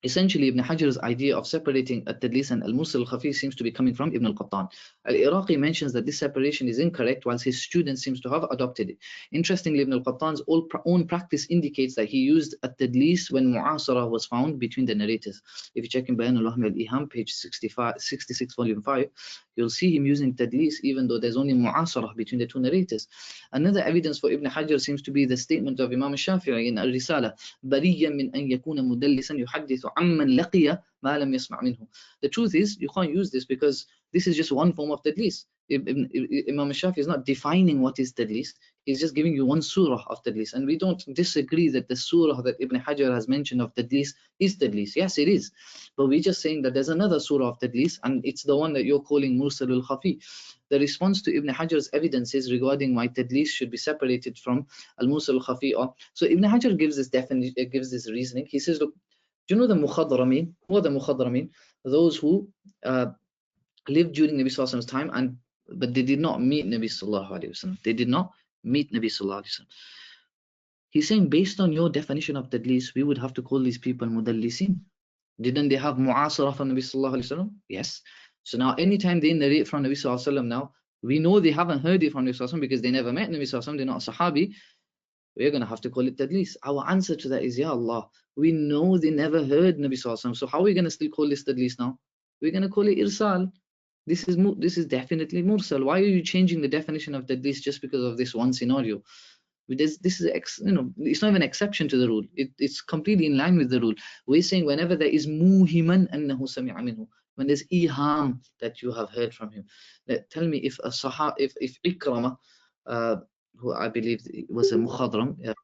Essentially, Ibn Hajar's idea of separating at-tadlis and al-mursal al-khafi seems to be coming from Ibn al-Qattan. Al-Iraqi mentions that this separation is incorrect, whilst his student seems to have adopted it. Interestingly, Ibn al-Qattan's own practice indicates that he used at-tadlis when mu'asara was found between the narrators. If you check in Bayan al-Wahm al-Iham, page 66, volume 5, you'll see him using tadlis even though there's only mu'asara between the two narrators. Another evidence for Ibn Hajar seems to be the statement of Imam al-Shafi'i in al-Risala: بريا من أن يكون مدلسا يحدث عمن لقي ما لم يسمع منه. The truth is, you can't use this because this is just one form of tadlis. Imam al-Shafi'i is not defining what is tadlis. He's just giving you one surah of tadlis, and we don't disagree that the surah that Ibn Hajar has mentioned of tadlis is tadlis. Yes, it is, but we're just saying that there's another surah of tadlis, and it's the one that you're calling mursalul khafi. The response to Ibn Hajar's evidences regarding why tadlis should be separated from al-mursal al-khafi. So Ibn Hajar gives this definition, gives this reasoning. He says, look, do you know the mukhadramin? Who are the mukhadramin? Those who lived during Nabi Sallallahu Alaihi Wasallam's time, but they did not meet Nabi Sallallahu Alaihi Wasallam. They did not meet Nabi Sallallahu Alaihi Wasallam. He's saying, based on your definition of tadlis, we would have to call these people mudallisin. Didn't they have mu'asara from Nabi Sallallahu Alaihi Wasallam? Yes. So now, anytime they narrate from Nabi Sallallahu Alaihi Wasallam, now we know they haven't heard it from Nabi Sallallahu Alaihi Wasallam because they never met Nabi Sallallahu Alaihi Wasallam. They're not a Sahabi. We're going to have to call it tadlis. Our answer to that is, Ya Allah, we know they never heard Nabi Sallallahu Alaihi Wasallam. So how are we going to still call this tadlis now? We're going to call it irsal. This is definitely mursal. Why are you changing the definition of tadlis just because of this one scenario? This is, you know, it's not even an exception to the rule. It's completely in line with the rule. We're saying whenever there is muhiman annahu sami'a minhu, when there's iham that you have heard from him. Tell me if if Ikrama, who I believe was a mukhadram,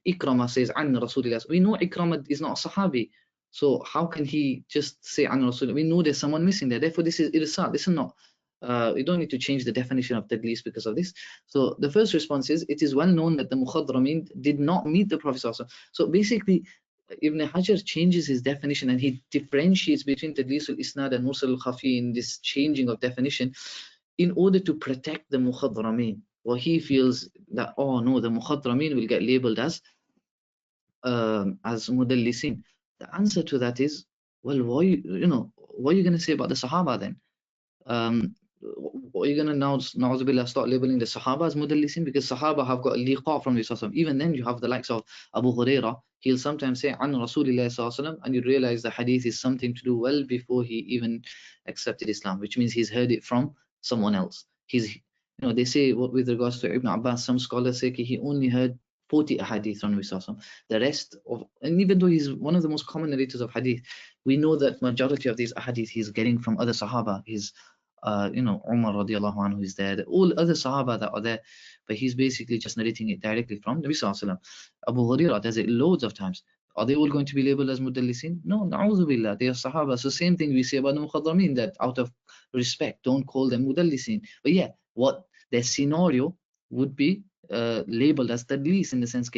Ikrama says an Rasulullah. We know Ikrama is not a Sahabi, so how can he just say an Rasulullah? We know there's someone missing there. Therefore, this is irsal. This is not. You don't need to change the definition of tadlis because of this. So the first response is, it is well known that the mukhadramin did not meet the Prophet also. So basically, Ibn Hajar changes his definition and he differentiates between tadlis al-isnad and mursal al-khafi in this changing of definition. in order to protect the mukhadrameen. Or he feels that, oh no, the mukhadrameen will get labeled as mudallisin. The answer to that is, well, what are you going to say about the Sahaba then? Are you going to now, na'uzubillah, start labeling the Sahaba as mudallisin? Because Sahaba have got a liqa from the Prophet. Even then, you have the likes of Abu Huraira. He'll sometimes say, an Rasulillah sallallahu, and you realize the hadith is something to do well before he even accepted Islam, which means he's heard it from someone else. They say, what with regards to Ibn Abbas, some scholars say he only heard 40 hadith from the Prophet. The rest of, and even though he's one of the most common narrators of hadith, we know that majority of these hadith he's getting from other Sahaba. He's Umar radiallahu anhu is there, all other Sahaba that are there, but he's basically just narrating it directly from Nabi Sallallahu Alaihi Wasallam. Abu Hurairah does it loads of times. Are they all going to be labeled as mudallisin? No, na'udhu billah, they are Sahaba. So same thing we say about the mukhadrameen, that out of respect, don't call them mudallisin. But yeah, what their scenario would be labeled as tadlis, in the sense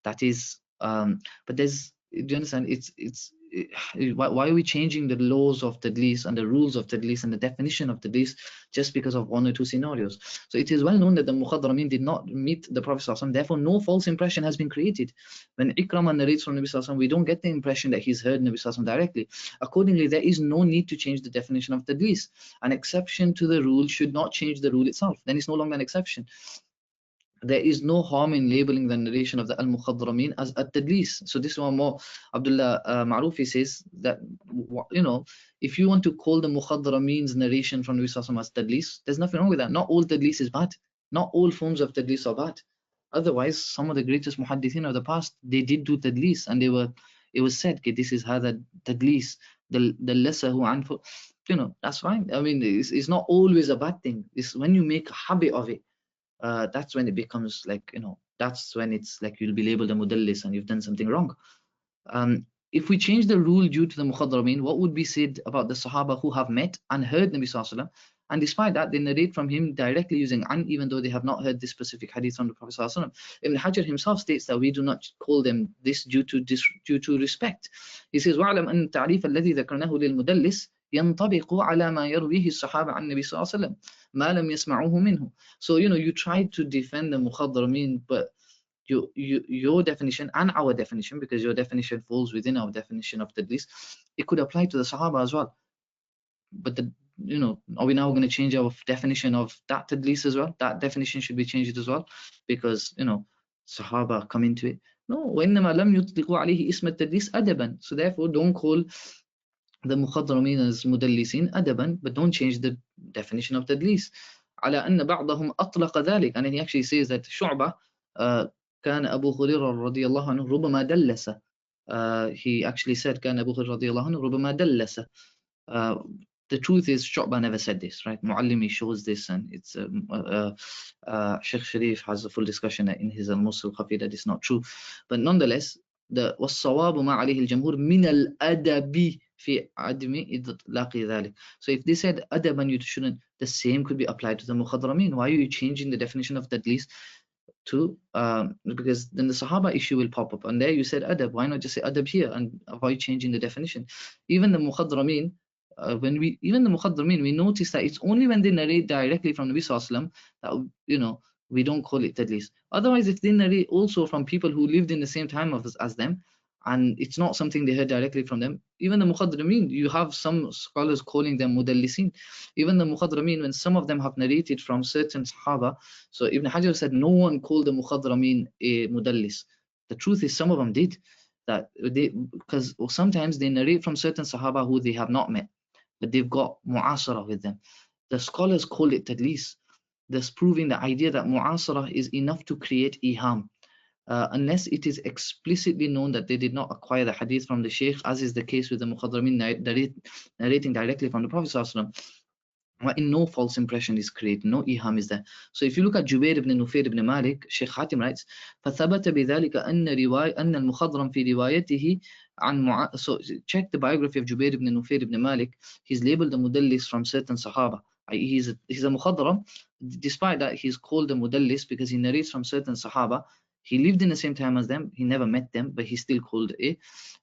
that is, but there's, do you understand, why are we changing the laws of tadlis and the rules of tadlis and the definition of tadlis just because of one or two scenarios? So it is well known that the mukhadrameen did not meet the Prophet ﷺ, therefore no false impression has been created. When Ikrama narrates from Nabi ﷺ, we don't get the impression that he's heard Nabi ﷺ directly. Accordingly, there is no need to change the definition of tadlis. An exception to the rule should not change the rule itself. Then it's no longer an exception. There is no harm in labeling the narration of the al-mukhadrameen as at-tadlis. So this one more, Abdullah Ma'rufi says that, if you want to call the mukhadrameen's narration from Nabi Sallallahu as tadlis, there's nothing wrong with that. Not all tadlis is bad. Not all forms of tadlis are bad. Otherwise, some of the greatest muhaddithin of the past, they did do tadlis, and it was said, okay, this is hada tadlis, the lesser who anfu, that's fine. I mean, it's not always a bad thing. It's when you make a habit of it, that's when it becomes like, that's when it's like you'll be labeled a mudallis and you've done something wrong. If we change the rule due to the mukhadrameen, what would be said about the Sahaba who have met and heard Nabi Sallallahu Alaihi Wasallam, and despite that they narrate from him directly using an, even though they have not heard this specific hadith from the Prophet Sallallahu Alaihi Wasallam? Ibn Hajar himself states that we do not call them this due to respect. He says, وَعْلَمْ أَنَّ التَّعْرِيفَ الَّذِي ذَكَرْنَاهُ لِلْمُدَلِّسِ ينطبق على ما يرويه الصحابة عن النبي صلى الله عليه وسلم ما لم يسمعوه منه. So you try to defend the mukhadrameen, but your definition and our definition, because your definition falls within our definition of tadlis, it could apply to the Sahaba as well. But are we now going to change our definition of that tadlis as well? That definition should be changed as well, because Sahaba come into it. No, وإنما لم يطلقوا عليه اسم التدليس أدبا. So therefore, don't call the mukhadrameen as mudallisin adaban, but don't change the definition of tadlis. على أن بعضهم أطلق ذلك. And then he actually says that Shu'bah, كان أبو هريرة رضي الله عنه ربما دلس. He actually said كان أبو هريرة رضي الله عنه ربما دلس. The truth is, Shu'bah never said this, right? Muallimi shows this, and it's Sheikh Sharif has a full discussion in his Al-Musul Khafi that is not true. But nonetheless, والصواب ما عليه الجمهور من الأدب في عدم إطلاق ذلك. So if they said adaban, you shouldn't, the same could be applied to the mukhadrameen. Why are you changing the definition of tadlis to because then the Sahaba issue will pop up, and there you said adab, why not just say adab here and avoid changing the definition? Even the mukhadrameen, we notice that it's only when they narrate directly from Nabi Sallallahu Alaihi Wasallam that we don't call it tadlis. Otherwise, if they narrate also from people who lived in the same time as them, and it's not something they heard directly from them, even the mukhadrameen, you have some scholars calling them mudallisin. Even the mukhadrameen, when some of them have narrated from certain Sahaba, so Ibn Hajar said no one called the mukhadrameen a mudallis. The truth is, some of them did that, because sometimes they narrate from certain Sahaba who they have not met, but they've got mu'asara with them. The scholars call it tadlis, thus proving the idea that mu'asara is enough to create iham, unless it is explicitly known that they did not acquire the hadith from the Shaykh, as is the case with the mukhadrameen narrating directly from the Prophet ﷺ. In no false impression is created, no iham is there. So if you look at Jubair ibn Nufayr ibn Malik, Shaykh Hatim writes, فَثَبَتَ بِذَلِكَ أَنَّ الْمُخَضْرَمْ فِي رِوَايَتِهِ عن So check the biography of Jubair ibn Nufayr ibn Malik. He's labeled a mudallis from certain Sahaba. He's a mukhadram. Despite that, he's called a mudallis because he narrates from certain Sahaba. He lived in the same time as them, he never met them, but he's still called a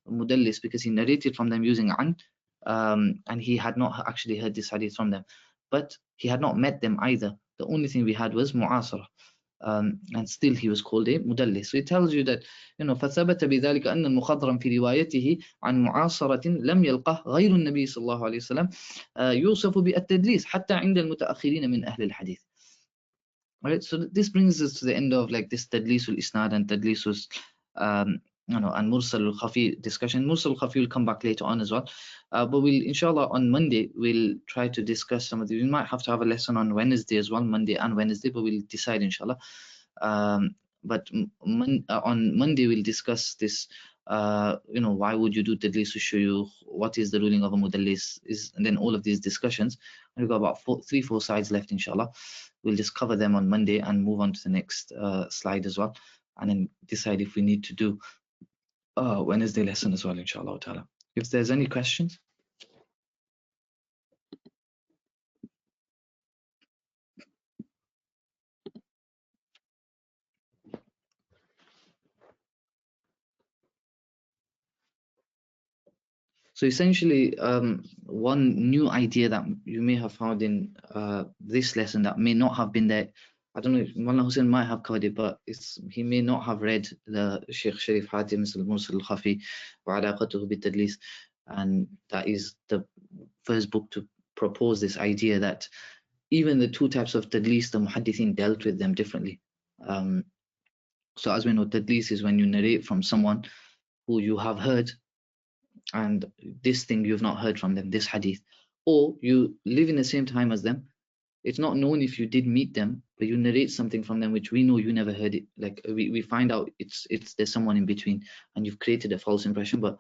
mudallis because he narrated from them using an, and he had not actually heard this hadith from them. but he had not met them either. The only thing we had was mu'asara. And still he was called a mudallis. So it tells you that, فثبت بذلك أن المخضرم في روايته عن معاصرة لم يلقه غير النبي صلى الله عليه وسلم يوصف بالتدليس حتى عند المتأخرين من أهل الحديث. Right, so this brings us to the end of like this tadlisul isnad and tadlisus and mursal al-khafi discussion. Mursal al-khafi will come back later on as well, but we'll inshallah on Monday we'll try to discuss some of the. We might have to have a lesson on Wednesday as well, Monday and Wednesday, but we'll decide inshallah. But on Monday we'll discuss this. Why would you do tadlisul shuyukh? What is the ruling of a mudallis? And then all of these discussions. We've got about 3-4 sides left inshallah. We'll just cover them on Monday and move on to the next slide as well, and then decide if we need to do Wednesday lesson as well, inshallah ta'ala. If there's any questions. So essentially, one new idea that you may have found in this lesson that may not have been there, I don't know if Mullah Hussein might have covered it, but he may not have read the Sheikh Sharif Hatim's al-Mursal al-Khafi wa alaqatuhu bit-tadlis, and that is the first book to propose this idea that even the two types of tadlis, the muhaddithin dealt with them differently. So as we know, tadlis is when you narrate from someone who you have heard, and this thing you've not heard from them, this hadith, or you live in the same time as them. It's not known if you did meet them, but you narrate something from them which we know you never heard it. Like we find out it's there's someone in between, and you've created a false impression, but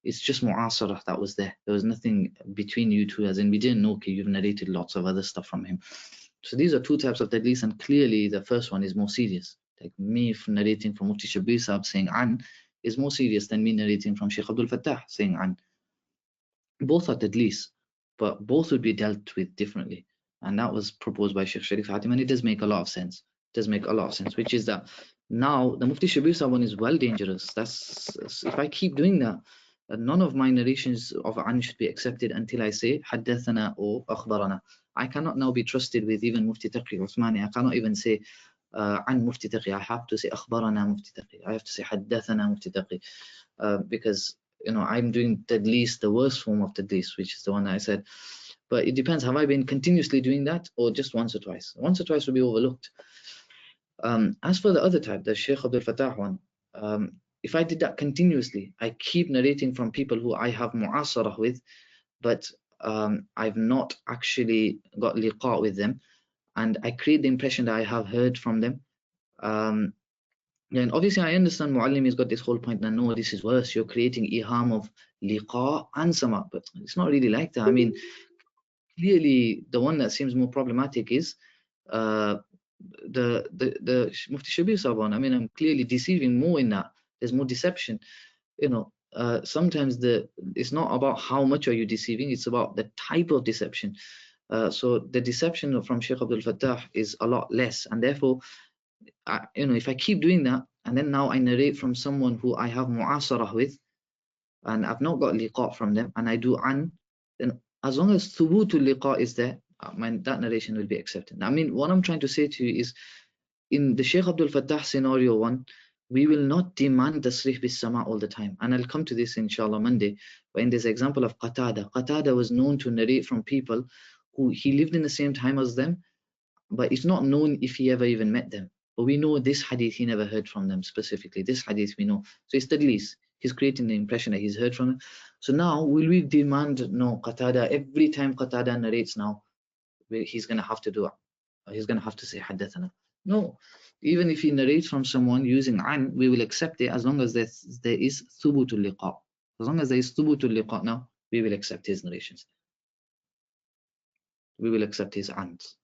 it's just mu'asarah that was there. There was nothing between you two, as in we didn't know, okay, you've narrated lots of other stuff from him. So these are two types of tadlis, and clearly the first one is more serious. Like me narrating from Mufti Shabir Sahab saying an is more serious than me narrating from Sheikh Abdul Fattah saying an. Both are tadlis, but both would be dealt with differently. And that was proposed by Sheikh Sharif Hatim, and it does make a lot of sense. It does make a lot of sense, which is that now the Mufti Shabir Sahab one is well dangerous. That's if I keep doing that, none of my narrations of an should be accepted until I say haddathana or akhbarana. I cannot now be trusted with even Mufti Taqi Uthmani. I cannot even say an Mufti Taqi. I have to say akhbarana Mufti Taqi. I have to say haddathana Mufti Taqi, because I'm doing tadlis, the worst form of tadlis, which is the one I said. But it depends. Have I been continuously doing that, or just once or twice? Once or twice will be overlooked. As for the other type, the Sheikh Abdul Fattah one, if I did that continuously, I keep narrating from people who I have mu'asarah with, but I've not actually got liqa with them, and I create the impression that I have heard from them. And obviously I understand Muallim has got this whole point that no, this is worse, you're creating iham of liqa and sama, but it's not really like that. I mean, clearly the one that seems more problematic is the Mufti Shabir Sahab one. I mean, I'm clearly deceiving more in that. There's more deception. Sometimes it's not about how much are you deceiving, it's about the type of deception. So the deception from Sheikh Abdul Fattah is a lot less, and therefore if I keep doing that, and then now I narrate from someone who I have mu'asarah with, and I've not got liqa from them, and I do an, then as long as thubutul liqa is there, that narration will be accepted. I mean, what I'm trying to say to you is, in the Sheikh Abdul Fattah scenario one, we will not demand tasrih bis sama all the time, and I'll come to this inshallah Monday. But in this example of Qatada was known to narrate from people who he lived in the same time as them, but it's not known if he ever even met them. But we know this hadith he never heard from them specifically. This hadith we know. So it's tadlis. He's creating the impression that he's heard from them. So now will we demand, no, Qatada, every time Qatada narrates now, he's going to have to do it. He's going to have to say haddathana. No. Even if he narrates from someone using an, we will accept it as long as there is thubutul liqa. As long as there is thubutul liqa now, we will accept his narrations. We will accept his ans.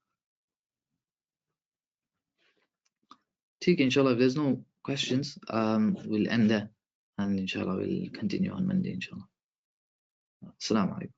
Take inshallah, if there's no questions, we'll end there, and inshallah we'll continue on Monday inshallah. Assalamu alaikum.